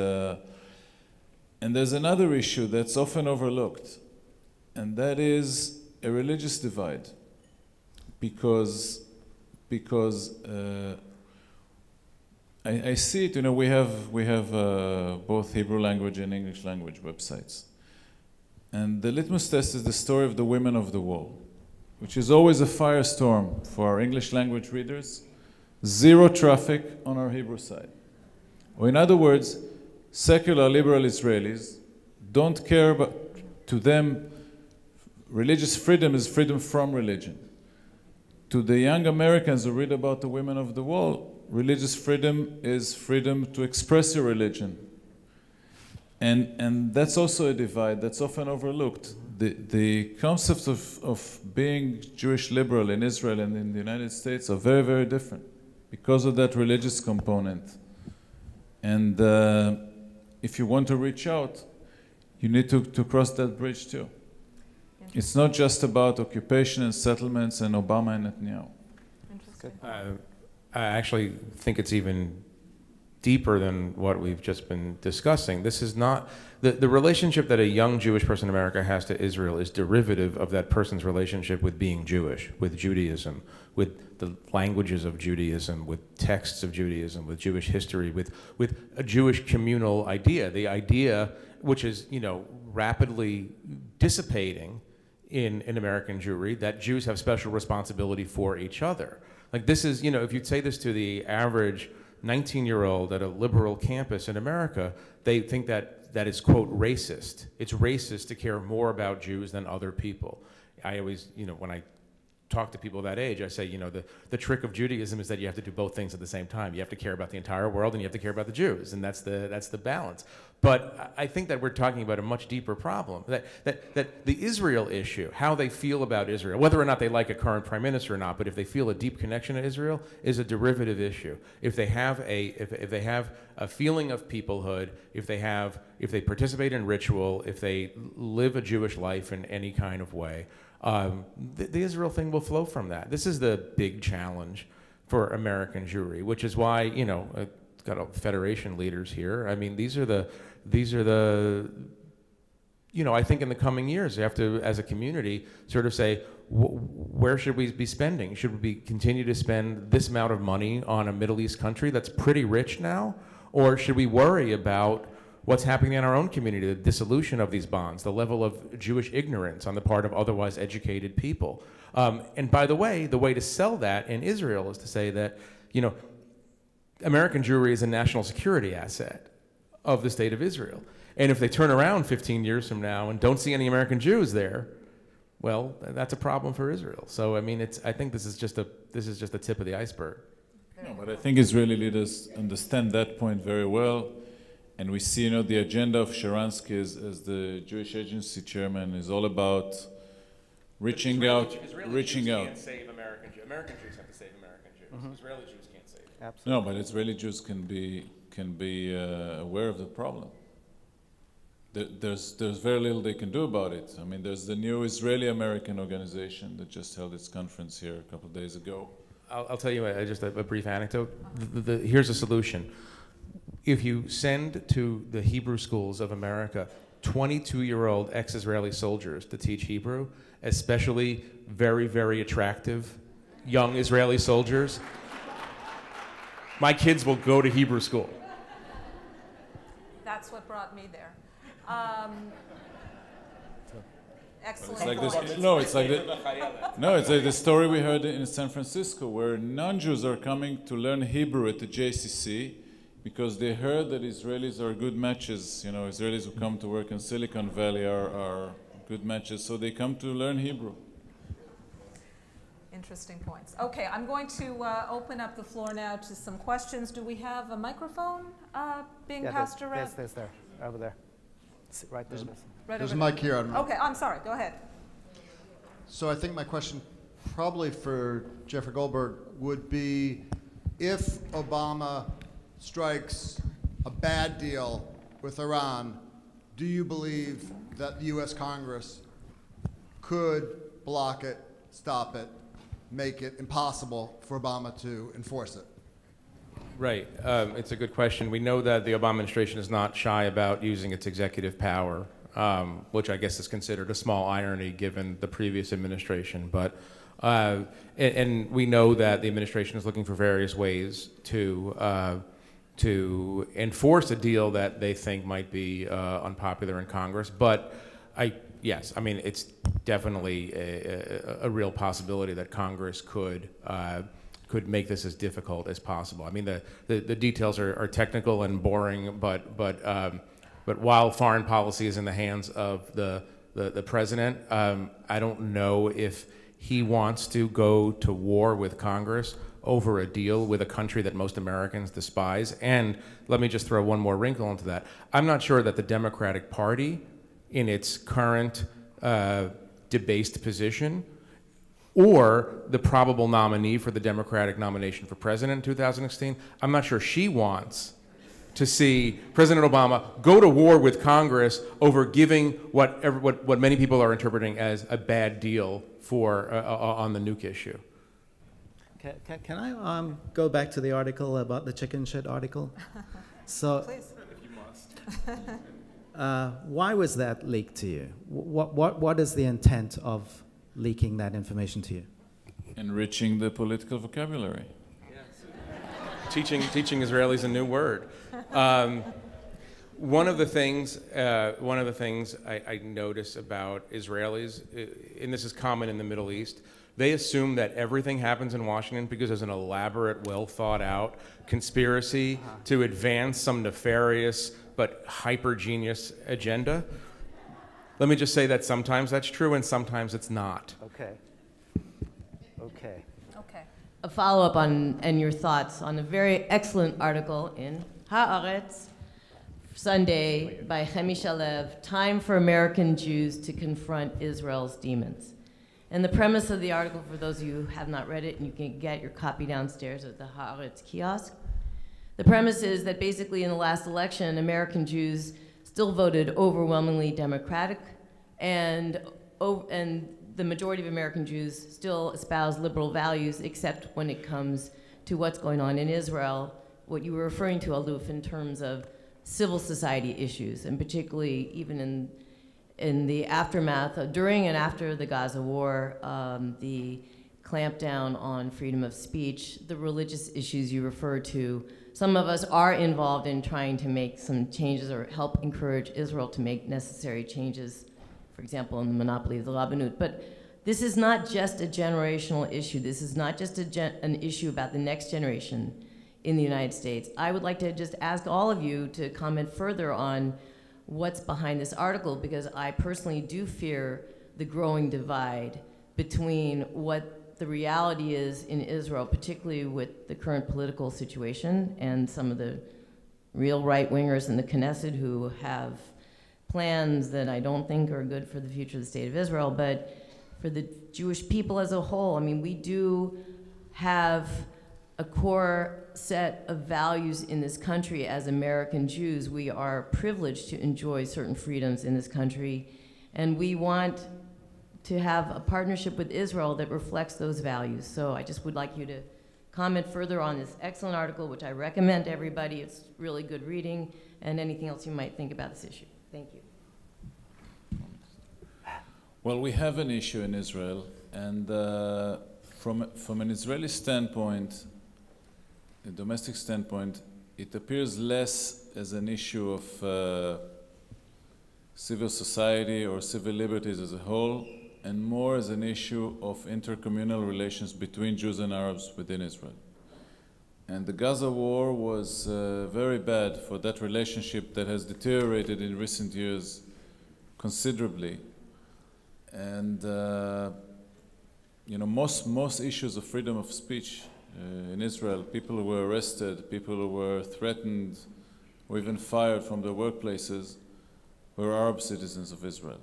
and there's another issue that's often overlooked, and that is a religious divide, because I see it. We have both Hebrew language and English language websites, and the litmus test is the story of the women of the wall, which is always a firestorm for our English language readers. Zero traffic on our Hebrew side, or in other words, secular liberal Israelis don't care about. To them, religious freedom is freedom from religion. To the young Americans who read about the women of the wall, religious freedom is freedom to express your religion. And that's also a divide that's often overlooked. The concepts of being Jewish liberal in Israel and in the United States are very, very different because of that religious component. And if you want to reach out, you need to cross that bridge too. It's not just about occupation and settlements and Obama and Netanyahu. Interesting. I actually think it's even deeper than what we've just been discussing. This is not, the relationship that a young Jewish person in America has to Israel is derivative of that person's relationship with being Jewish, with Judaism, with the languages of Judaism, with texts of Judaism, with Jewish history, with a Jewish communal idea, the idea which is, rapidly dissipating in American Jewry, that Jews have special responsibility for each other. Like this is, if you'd say this to the average 19-year-old at a liberal campus in America, they think that is, quote, racist. It's racist to care more about Jews than other people. I always, when I talk to people that age, I say, the trick of Judaism is that you have to do both things at the same time. You have to care about the entire world and you have to care about the Jews, and that's the balance. But I think that we're talking about a much deeper problem, that the Israel issue, how they feel about Israel, whether or not they like a current prime minister or not, but if they feel a deep connection to Israel, is a derivative issue. If they have a feeling of peoplehood, if they participate in ritual, if they live a Jewish life in any kind of way, the Israel thing will flow from that. This is the big challenge for American Jewry, which is why, it's got a federation leaders here. I mean, these are the, I think in the coming years, you have to, as a community, sort of say, where should we be spending? Should we continue to spend this amount of money on a Middle East country that's pretty rich now? Or should we worry about what's happening in our own community, the dissolution of these bonds, the level of Jewish ignorance on the part of otherwise educated people? And by the way to sell that in Israel is to say that, American Jewry is a national security asset of the state of Israel. And if they turn around 15 years from now and don't see any American Jews there, well, that's a problem for Israel. So, I mean, I think this is just the tip of the iceberg. No, but I think Israeli leaders understand that point very well. And we see, the agenda of Sharansky as the Jewish Agency chairman is all about reaching out. Israeli Jews can't save American Jews. American Jews have to save American Jews. Mm-hmm. Israeli Jews can't save them. Absolutely. No, but Israeli Jews can be aware of the problem. There's very little they can do about it. I mean, there's the new Israeli-American organization that just held its conference here a couple of days ago. I'll tell you just a brief anecdote. Here's a solution. If you send to the Hebrew schools of America 22-year-old ex-Israeli soldiers to teach Hebrew, especially very, very attractive young Israeli soldiers, my kids will go to Hebrew school. That's what brought me there. Excellent. It's like point. this, no, it's like it's like the story we heard in San Francisco, where non-Jews are coming to learn Hebrew at the JCC because they heard that Israelis are good matches. You know, Israelis who come to work in Silicon Valley are good matches, so they come to learn Hebrew. Interesting points. Okay, I'm going to open up the floor now to some questions. Do we have a microphone being passed around? There's there, over there. Right there. Right There's over a mic here. I don't know. Okay, I'm sorry. Go ahead. So I think my question, probably for Jeffrey Goldberg, would be if Obama strikes a bad deal with Iran, do you believe that the U.S. Congress could block it, stop it, make it impossible for Obama to enforce it? Right. It's a good question. We know that the Obama administration is not shy about using its executive power, which I guess is considered a small irony given the previous administration. But and we know that the administration is looking for various ways to enforce a deal that they think might be unpopular in Congress. But yes, I mean, it's definitely a real possibility that Congress could make this as difficult as possible. I mean, the details are technical and boring, but while foreign policy is in the hands of the president, I don't know if he wants to go to war with Congress over a deal with a country that most Americans despise. And let me just throw one more wrinkle into that. I'm not sure that the Democratic Party, in its current debased position, or the probable nominee for the Democratic nomination for president in 2016, I'm not sure she wants to see President Obama go to war with Congress over giving what many people are interpreting as a bad deal for on the nuke issue. Can I go back to the article about the chicken shit article? So, Please. If you must. Why was that leaked to you? What is the intent of leaking that information to you? Enriching the political vocabulary. Yes. Teaching Israelis a new word. One of the things I notice about Israelis, and this is common in the Middle East, they assume that everything happens in Washington because there's an elaborate, well thought out conspiracy to advance some nefarious but hyper genius agenda. Let me just say that sometimes that's true and sometimes it's not. Okay. A follow-up on and your thoughts on a very excellent article in Haaretz, Sunday, by Chemi Shalev, Time for American Jews to Confront Israel's Demons. And the premise of the article, for those of you who have not read it, and you can get your copy downstairs at the Haaretz kiosk, the premise is that basically in the last election, American Jews still voted overwhelmingly Democratic, and the majority of American Jews still espouse liberal values, except when it comes to what's going on in Israel, what you were referring to, Aluf, in terms of civil society issues, and particularly even in the aftermath, during and after the Gaza war, the clampdown on freedom of speech, the religious issues you refer to. Some of us are involved in trying to make some changes or help encourage Israel to make necessary changes, for example, in the monopoly of the Rabbanut. But this is not just a generational issue. This is not just an issue about the next generation in the United States. I would like to just ask all of you to comment further on what's behind this article, because I personally do fear the growing divide between what the reality is in Israel, particularly with the current political situation and some of the real right-wingers in the Knesset who have plans that I don't think are good for the future of the state of Israel, but for the Jewish people as a whole. I mean, we do have a core set of values in this country as American Jews. We are privileged to enjoy certain freedoms in this country, and we want to have a partnership with Israel that reflects those values. So I just would like you to comment further on this excellent article, which I recommend to everybody. It's really good reading, and anything else you might think about this issue. Thank you. Well, we have an issue in Israel, and from an Israeli standpoint, a domestic standpoint, it appears less as an issue of civil society or civil liberties as a whole, and more as an issue of intercommunal relations between Jews and Arabs within Israel. And the Gaza war was very bad for that relationship that has deteriorated in recent years considerably. And you know, most issues of freedom of speech in Israel, people who were arrested, people who were threatened or even fired from their workplaces, were Arab citizens of Israel.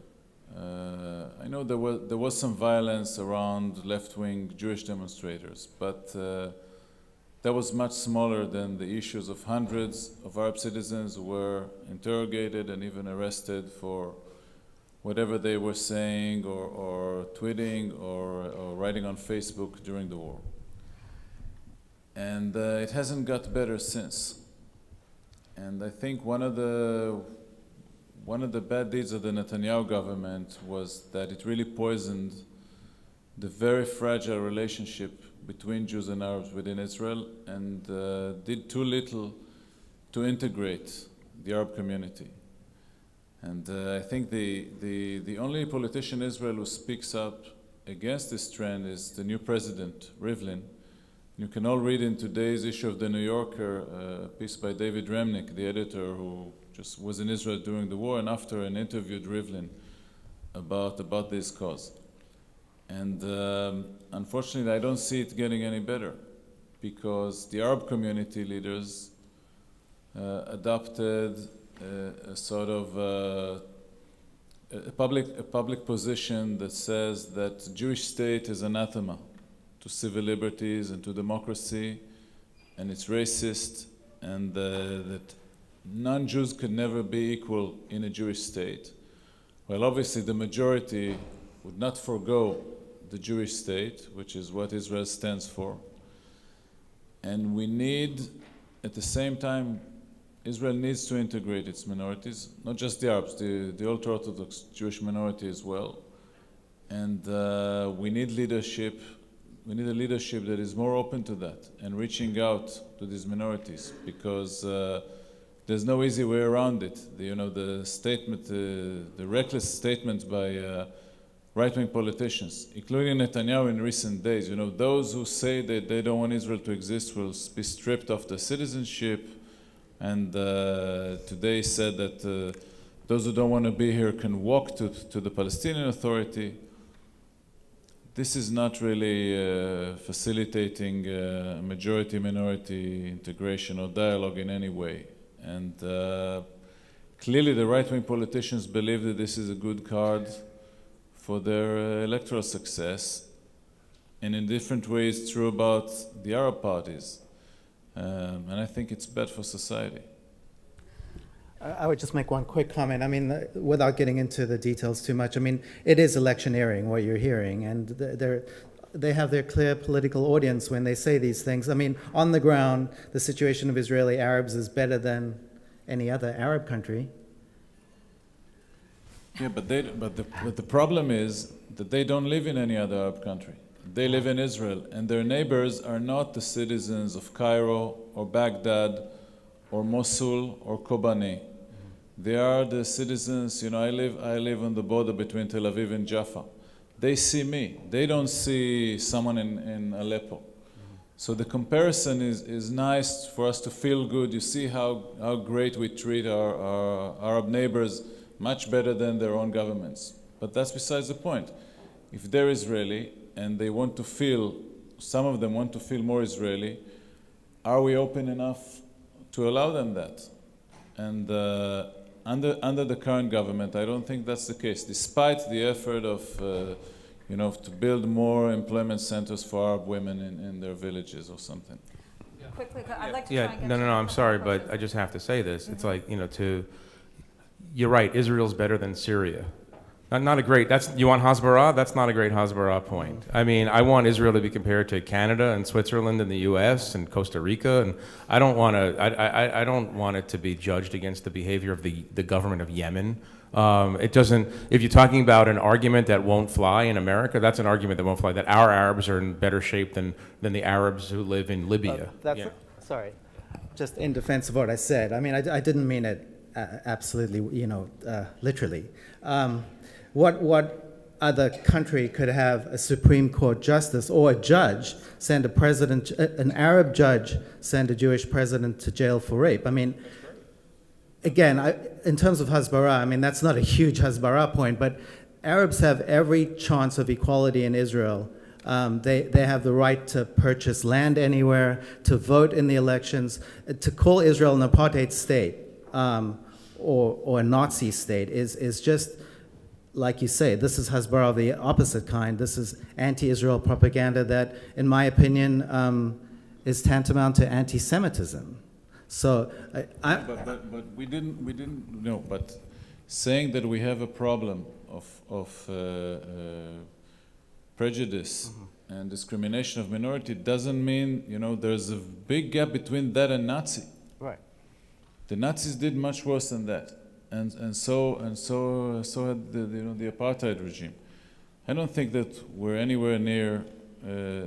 I know there was some violence around left-wing Jewish demonstrators, but that was much smaller than the issues of hundreds of Arab citizens who were interrogated and even arrested for whatever they were saying or tweeting or writing on Facebook during the war. And it hasn't got better since. And I think one of the bad deeds of the Netanyahu government was that it really poisoned the very fragile relationship between Jews and Arabs within Israel, and did too little to integrate the Arab community. And I think the only politician in Israel who speaks up against this trend is the new president, Rivlin. You can all read in today's issue of The New Yorker a piece by David Remnick, the editor who just was in Israel during the war and after, and interviewed Rivlin about this cause. And unfortunately, I don't see it getting any better, because the Arab community leaders adopted a sort of a public position that says that the Jewish state is anathema to civil liberties and to democracy, and it's racist, and that non-Jews could never be equal in a Jewish state. Well, obviously, the majority would not forego the Jewish state, which is what Israel stands for. And we need, at the same time, Israel needs to integrate its minorities, not just the Arabs, the ultra-Orthodox Jewish minority as well. And we need leadership. We need a leadership that is more open to that and reaching out to these minorities, because there's no easy way around it. The statement, the reckless statements by right-wing politicians, including Netanyahu in recent days. Those who say that they don't want Israel to exist will be stripped of their citizenship, and today said that those who don't want to be here can walk to the Palestinian Authority. This is not really facilitating majority-minority integration or dialogue in any way. And clearly the right-wing politicians believe that this is a good card for their electoral success, and in different ways true about the Arab parties. And I think it's bad for society. I would just make one quick comment. I mean, without getting into the details too much, I mean, it is electioneering, what you're hearing, and they have their clear political audience when they say these things. I mean, on the ground, the situation of Israeli Arabs is better than any other Arab country. Yeah, but the problem is that they don't live in any other Arab country. They live in Israel, and their neighbors are not the citizens of Cairo or Baghdad or Mosul or Kobani. They are the citizens. I live on the border between Tel Aviv and Jaffa. They see me. They don't see someone in Aleppo. So the comparison is nice for us to feel good. You see how great we treat our Arab neighbors, much better than their own governments. But that's besides the point. If they're Israeli and they want to feel, some of them want to feel more Israeli, are we open enough to allow them that? And under the current government, I don't think that's the case, despite the effort of to build more employment centers for Arab women in their villages or something. Yeah. Quickly, I'd like to try and get no, I'm sorry, but I just have to say this. It's like, you're right, Israel's better than Syria. Not a great, you want Hasbara? That's not a great Hasbara point. I mean, I want Israel to be compared to Canada and Switzerland and the US and Costa Rica, and I don't want it to be judged against the behavior of the government of Yemen. It doesn't, if you're talking about an argument that won't fly in America, that's an argument that won't fly, that our Arabs are in better shape than the Arabs who live in Libya. Sorry, just in defense of what I said. I mean, I didn't mean it absolutely, literally. What other country could have a Supreme Court justice or a judge send an Arab judge send a Jewish president to jail for rape? I mean, again, in terms of Hasbara, I mean, that's not a huge Hasbara point, but Arabs have every chance of equality in Israel. They have the right to purchase land anywhere, to vote in the elections. To call Israel an apartheid state or a Nazi state is just, like you say, this is Hasbara of the opposite kind. This is anti-Israel propaganda that, in my opinion, is tantamount to anti-Semitism. So, but we didn't know. But saying that we have a problem of prejudice and discrimination of minority doesn't mean, there's a big gap between that and Nazi. Right. The Nazis did much worse than that, and so had the apartheid regime. I don't think that we're anywhere near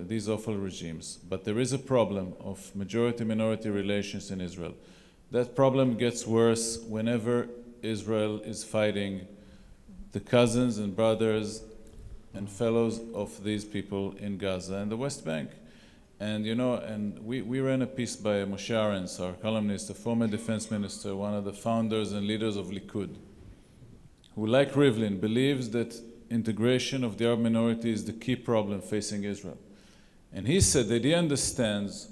these awful regimes, but there is a problem of majority-minority relations in Israel. That problem gets worse whenever Israel is fighting the cousins and brothers and fellows of these people in Gaza and the West Bank. And and we ran a piece by Moshe Arens, our columnist, a former defense minister, one of the founders and leaders of Likud, who, like Rivlin, believes that integration of the Arab minority is the key problem facing Israel. And he said that he understands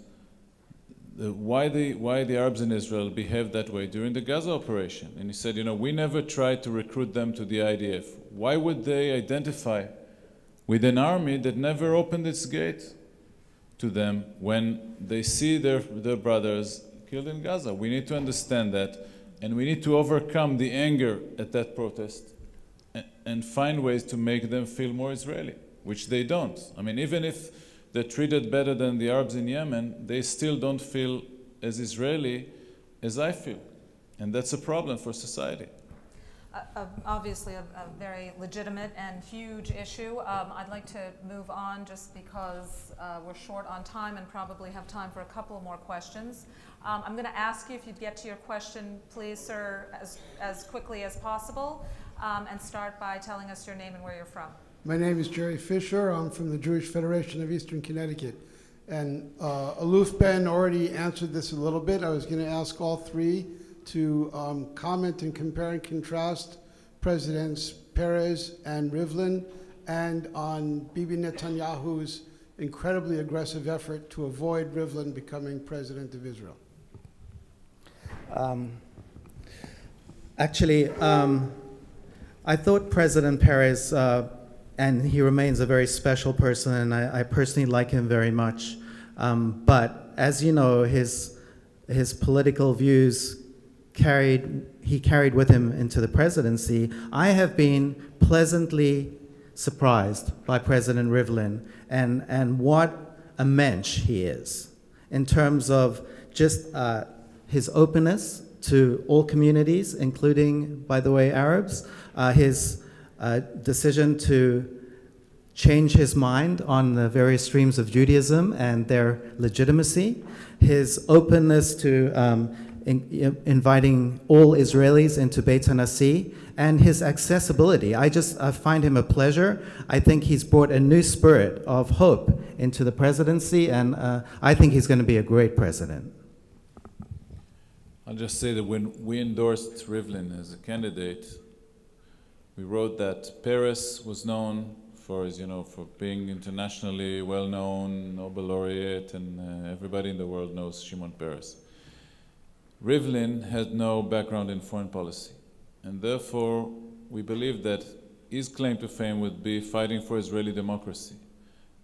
why the Arabs in Israel behaved that way during the Gaza operation. And he said, we never tried to recruit them to the IDF. Why would they identify with an army that never opened its gate to them when they see their brothers killed in Gaza? We need to understand that, and we need to overcome the anger at that protest and find ways to make them feel more Israeli, which they don't. I mean, even if they're treated better than the Arabs in Yemen, they still don't feel as Israeli as I feel. And that's a problem for society. Obviously, a very legitimate and huge issue. I'd like to move on just because we're short on time and probably have time for a couple more questions. I'm going to ask you if you'd get to your question, please, sir, as quickly as possible, and start by telling us your name and where you're from. My name is Jerry Fisher. I'm from the Jewish Federation of Eastern Connecticut. And Aluf Ben already answered this a little bit. I was going to ask all three to comment and compare and contrast Presidents Peres and Rivlin, and on Bibi Netanyahu's incredibly aggressive effort to avoid Rivlin becoming president of Israel. Actually, I thought President Peres, and he remains a very special person, and I personally like him very much. But as you know, his political views he carried with him into the presidency. I have been pleasantly surprised by President Rivlin and what a mensch he is in terms of just his openness to all communities, including, by the way, Arabs, his decision to change his mind on the various streams of Judaism and their legitimacy, his openness to inviting all Israelis into Beit HaNasi, and his accessibility. I find him a pleasure. I think he's brought a new spirit of hope into the presidency, and I think he's going to be a great president. I'll just say that when we endorsed Rivlin as a candidate, we wrote that Peres was known for being internationally well-known, Nobel laureate, and everybody in the world knows Shimon Peres. Rivlin had no background in foreign policy, and therefore we believe that his claim to fame would be fighting for Israeli democracy.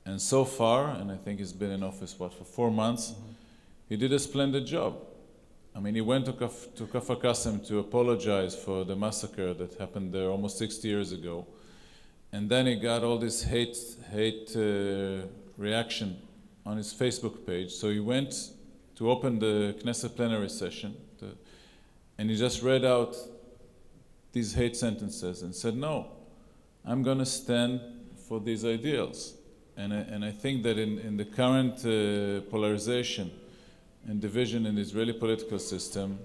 And so far, and I think he's been in office, for 4 months, he did a splendid job. I mean, he went to Kafar Qasim to apologize for the massacre that happened there almost 60 years ago. And then he got all this hate reaction on his Facebook page. So he went to open the Knesset plenary session, and he just read out these hate sentences and said, no, I'm going to stand for these ideals. And I think that in the current polarization and division in the Israeli political system,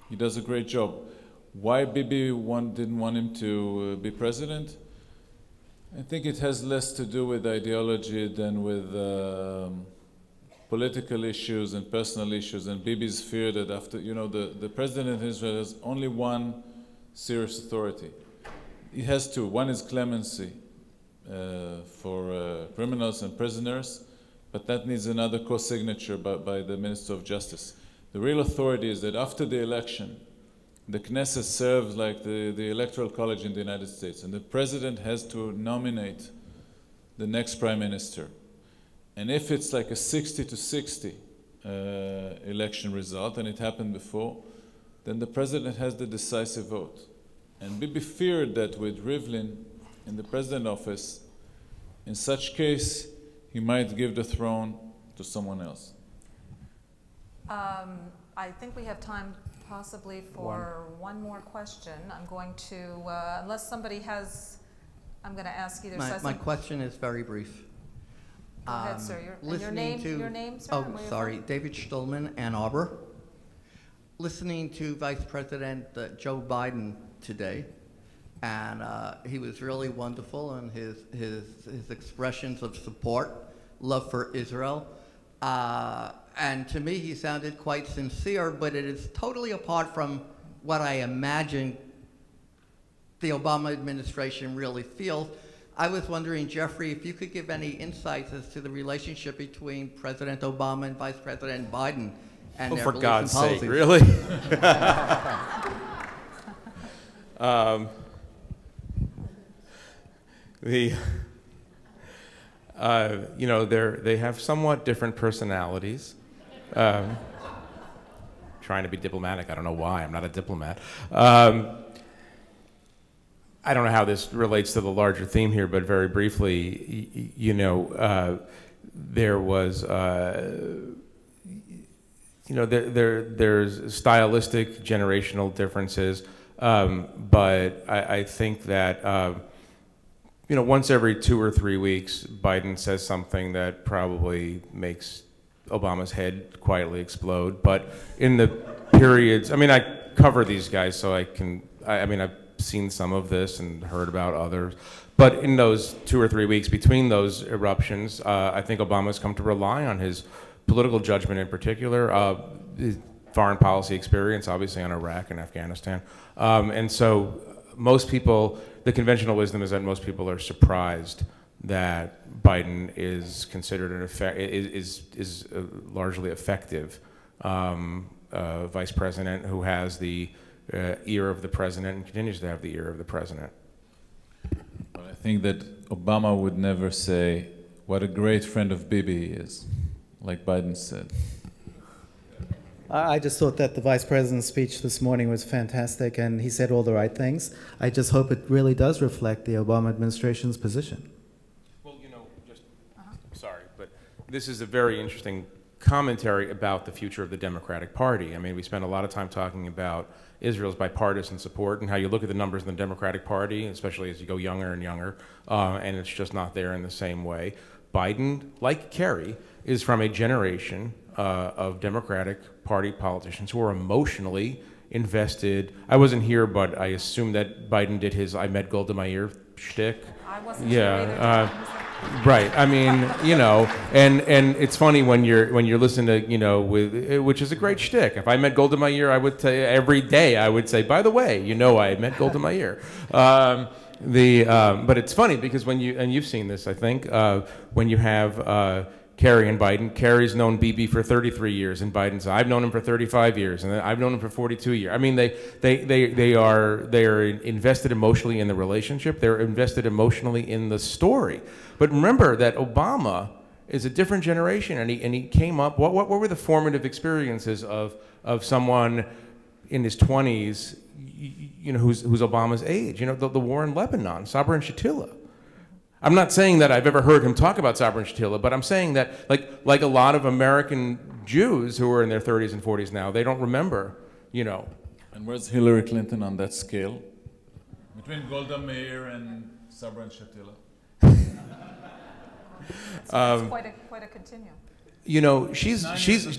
He does a great job. Why Bibi didn't want him to be president? I think it has less to do with ideology than with political issues and personal issues, and Bibi's fear that after, the president of Israel has only one serious authority. He has two. One is clemency for criminals and prisoners, but that needs another co-signature by the Minister of Justice. The real authority is that after the election, the Knesset serves like the Electoral College in the United States, and the president has to nominate the next prime minister. And if it's like a 60-60 election result, and it happened before, then the president has the decisive vote. And Bibi feared that with Rivlin in the president office, in such case, he might give the throne to someone else. I think we have time possibly for one more question. I'm going to, unless somebody has, I'm going to ask either. My question is very brief. Go ahead, sir. Your name, sir? Oh, sorry. David Stulman, Ann Arbor. Listening to Vice President Joe Biden today, and he was really wonderful in his expressions of support, love for Israel. And to me, he sounded quite sincere, but it is totally apart from what I imagine the Obama administration really feels. I was wondering, Jeffrey, if you could give any insights as to the relationship between President Obama and Vice President Biden and their for beliefs God's and sake, policies. really? They have somewhat different personalities. Trying to be diplomatic. I don't know why. I'm not a diplomat. I don't know how this relates to the larger theme here, but very briefly, there was, there's stylistic, generational differences, but I think that, once every 2 or 3 weeks, Biden says something that probably makes Obama's head quietly explode. But in the periods, I cover these guys, so I've seen some of this and heard about others. But in those 2 or 3 weeks between those eruptions, I think Obama's come to rely on his political judgment in particular, his foreign policy experience, obviously on Iraq and Afghanistan. And so most people, the conventional wisdom is that most people are surprised that Biden is considered is a largely effective vice president who has the ear of the president and continues to have the ear of the president. But I think that Obama would never say what a great friend of Bibi he is, like Biden said. I just thought that the Vice President's speech this morning was fantastic, and he said all the right things. I just hope it really does reflect the Obama administration's position. Well, sorry, but this is a very interesting commentary about the future of the Democratic Party. We spent a lot of time talking about Israel's bipartisan support and how you look at the numbers in the Democratic Party, especially as you go younger and younger, and it's just not there in the same way. Biden, like Kerry, is from a generation of Democratic Party politicians who are emotionally invested. I wasn't here, but I assume that Biden did his "I met Golda Meir" shtick. I wasn't here either. Right. And it's funny when you're listening to which is a great shtick. If I met Golda Meir, I would tell you every day. I would say, by the way, I met Golda Meir. But it's funny because and you've seen this, I think, when you have Kerry and Biden. Kerry's known Bibi for 33 years, and Biden's I've known him for 35 years, and I've known him for 42 years. They are invested emotionally in the relationship. They're invested emotionally in the story. But remember that Obama is a different generation, and he came up. What were the formative experiences of someone in his 20s, who's Obama's age? The war in Lebanon, Sabra and Shatila. I'm not saying that I've ever heard him talk about Sabra and Shatila, but I'm saying that, like a lot of American Jews who are in their 30s and 40s now, they don't remember, And where's Hillary Clinton on that scale? Between Golda Meir and Sabra and Shatila? It's quite a continuum. You know, she's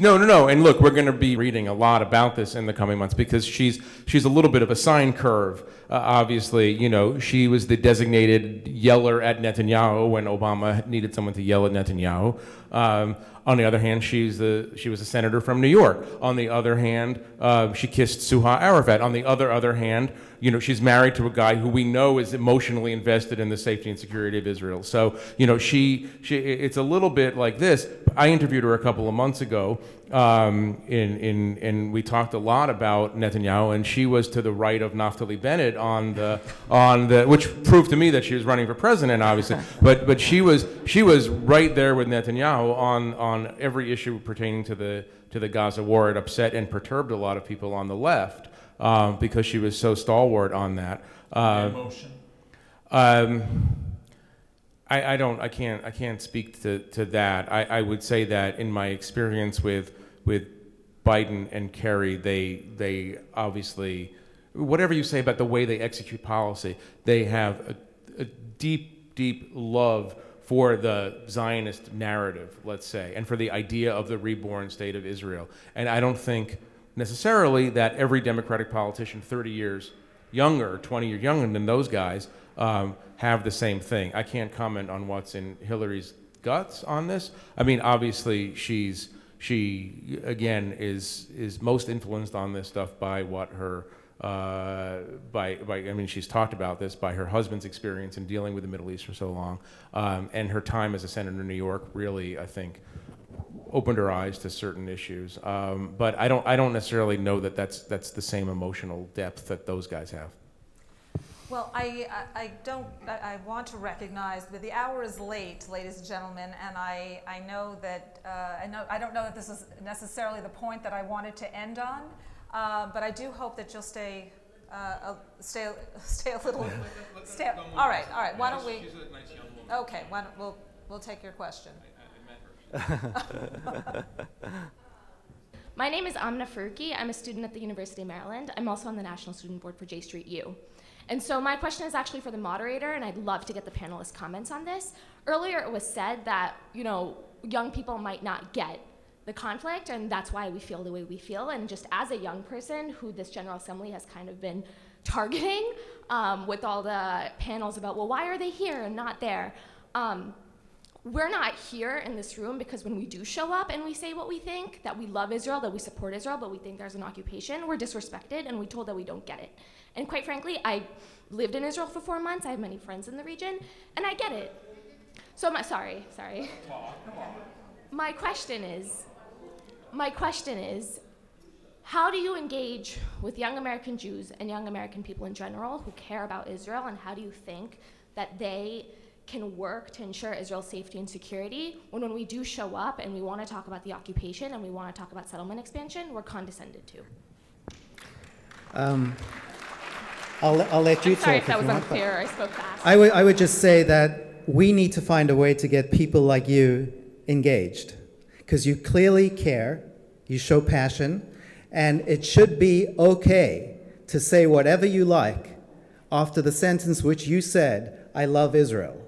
no. And look, we're going to be reading a lot about this in the coming months because she's a little bit of a sine curve. Obviously, you know, she was the designated yeller at Netanyahu when Obama needed someone to yell at Netanyahu. On the other hand, she was a senator from New York. On the other hand, she kissed Suha Arafat. On the other hand, you know, she's married to a guy who we know is emotionally invested in the safety and security of Israel. So, you know, it's a little bit like this. I interviewed her a couple of months ago, and we talked a lot about Netanyahu, and she was to the right of Naftali Bennett on the which proved to me that she was running for president, obviously. But she was right there with Netanyahu on every issue pertaining to the Gaza war. It upset and perturbed a lot of people on the left. Because she was so stalwart on that. Emotion. I can't speak to that. I would say that in my experience with Biden and Kerry, they obviously, whatever you say about the way they execute policy, they have a deep love for the Zionist narrative, let's say, and for the idea of the reborn state of Israel. And I don't think necessarily that every Democratic politician 30 years younger, 20 years younger than those guys have the same thing. I can't comment on what's in Hillary's guts on this. I mean, obviously she again is most influenced on this stuff by what her I mean, she's talked about this, by her husband's experience in dealing with the Middle East for so long, and her time as a senator in New York really, I think, opened her eyes to certain issues. But I don't necessarily know that that's the same emotional depth that those guys have. Well, I want to recognize that the hour is late, ladies and gentlemen, and I know that I don't know that this is necessarily the point that I wanted to end on, but I do hope that you'll stay a little. All right. Why don't we? She's a nice young woman. Okay. We'll take your question. My name is Amna Faruqi. I'm a student at the University of Maryland. I'm also on the National Student Board for J Street U. And so my question is actually for the moderator, and I'd love to get the panelists' comments on this. Earlier it was said that, you know, young people might not get the conflict, and that's why we feel the way we feel. And just as a young person who this General Assembly has kind of been targeting with all the panels about, well, why are they here and not there? We're not here in this room because when we do show up and we say what we think, that we love Israel, that we support Israel, but we think there's an occupation, we're disrespected and we're told that we don't get it. And quite frankly, I lived in Israel for 4 months, I have many friends in the region, and I get it. So sorry. My question is, how do you engage with young American Jews and young American people in general who care about Israel, and how do you think that they can work to ensure Israel's safety and security when we do show up and we want to talk about the occupation and we want to talk about settlement expansion, we're condescended to? I'll let you talk. Sorry if that was unclear, I spoke fast. I would just say that we need to find a way to get people like you engaged, because you clearly care, you show passion, and it should be okay to say whatever you like after the sentence which you said, I love Israel.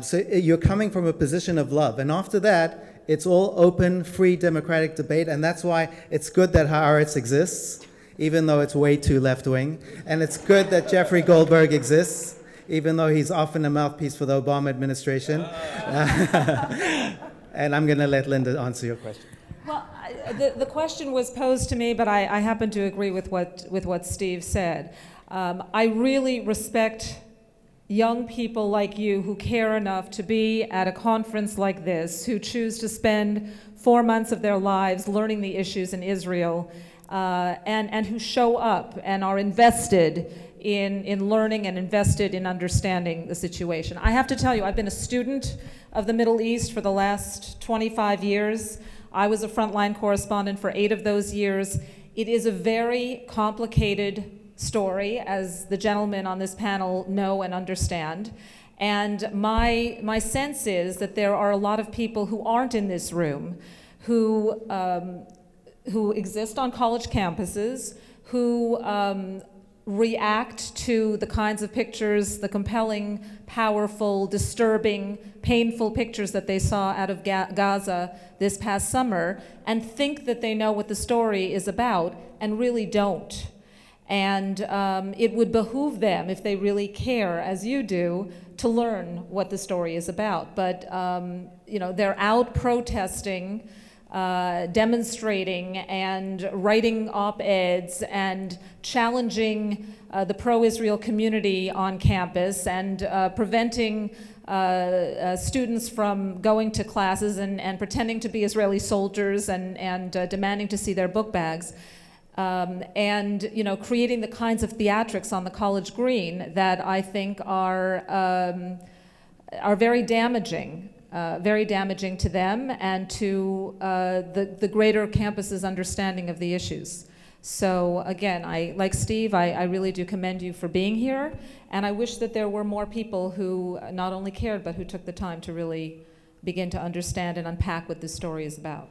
So you're coming from a position of love. And after that, it's all open, free, democratic debate. And that's why it's good that Haaretz exists, even though it's way too left-wing. And it's good that Jeffrey Goldberg exists, even though he's often a mouthpiece for the Obama administration. And I'm going to let Linda answer your question. Well, the question was posed to me, but I happen to agree with what Steve said. I really respect young people like you who care enough to be at a conference like this, who choose to spend 4 months of their lives learning the issues in Israel, and who show up and are invested in learning and invested in understanding the situation. I have to tell you, I've been a student of the Middle East for the last 25 years. I was a frontline correspondent for 8 of those years. It is a very complicated story, as the gentlemen on this panel know and understand. And my sense is that there are a lot of people who aren't in this room, who exist on college campuses, who react to the kinds of pictures, the compelling, powerful, disturbing, painful pictures that they saw out of Gaza this past summer, and think that they know what the story is about, and really don't. And it would behoove them, if they really care, as you do, to learn what the story is about. But you know, they're out protesting, demonstrating and writing op-eds and challenging the pro-Israel community on campus and preventing students from going to classes and pretending to be Israeli soldiers and demanding to see their book bags. And you know, creating the kinds of theatrics on the college green that I think are very damaging. Very damaging to them and to the greater campus's understanding of the issues. So again, like Steve, I really do commend you for being here, and I wish that there were more people who not only cared, but who took the time to really begin to understand and unpack what this story is about.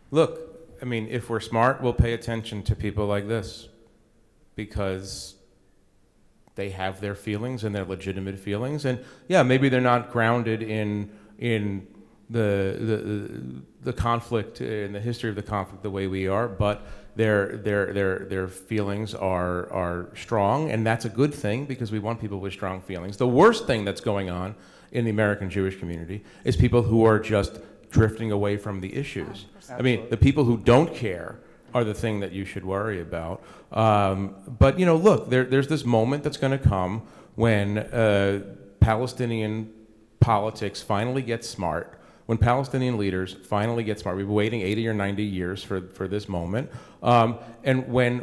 Look, I mean, if we're smart, we'll pay attention to people like this, because they have their feelings and their legitimate feelings, and yeah, maybe they're not grounded in the conflict, in the history of the conflict the way we are, but their feelings are strong, and that's a good thing because we want people with strong feelings. The worst thing that's going on in the American Jewish community is people who are just drifting away from the issues. I mean, the people who don't care are the thing that you should worry about. But you know, look, there's this moment that's going to come when Palestinian politics finally gets smart, when Palestinian leaders finally get smart. We've been waiting 80 or 90 years for this moment. And when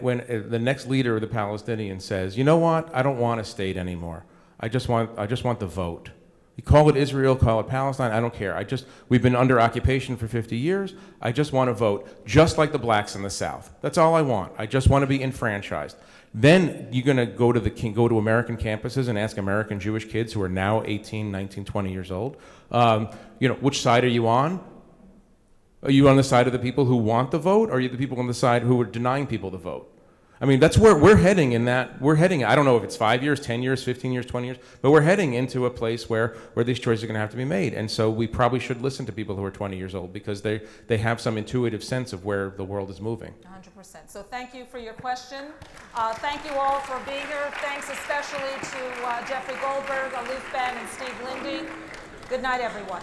the next leader of the Palestinians says, you know what, I don't want a state anymore. I just want the vote. You call it Israel, call it Palestine, I don't care. We've been under occupation for 50 years. I just want to vote, just like the blacks in the South. That's all I want. I just want to be enfranchised. Then you're going to go to American campuses and ask American Jewish kids who are now 18, 19, 20 years old, you know, which side are you on? Are you on the side of the people who want the vote, or are you the people on the side who are denying people the vote? I mean, that's where we're heading in that. We're heading, I don't know if it's 5 years, 10 years, 15 years, 20 years, but we're heading into a place where these choices are going to have to be made. And so we probably should listen to people who are 20 years old, because they have some intuitive sense of where the world is moving. 100%. So thank you for your question. Thank you all for being here. Thanks especially to Jeffrey Goldberg, Aluf Ben, and Steve Linde. Good night, everyone.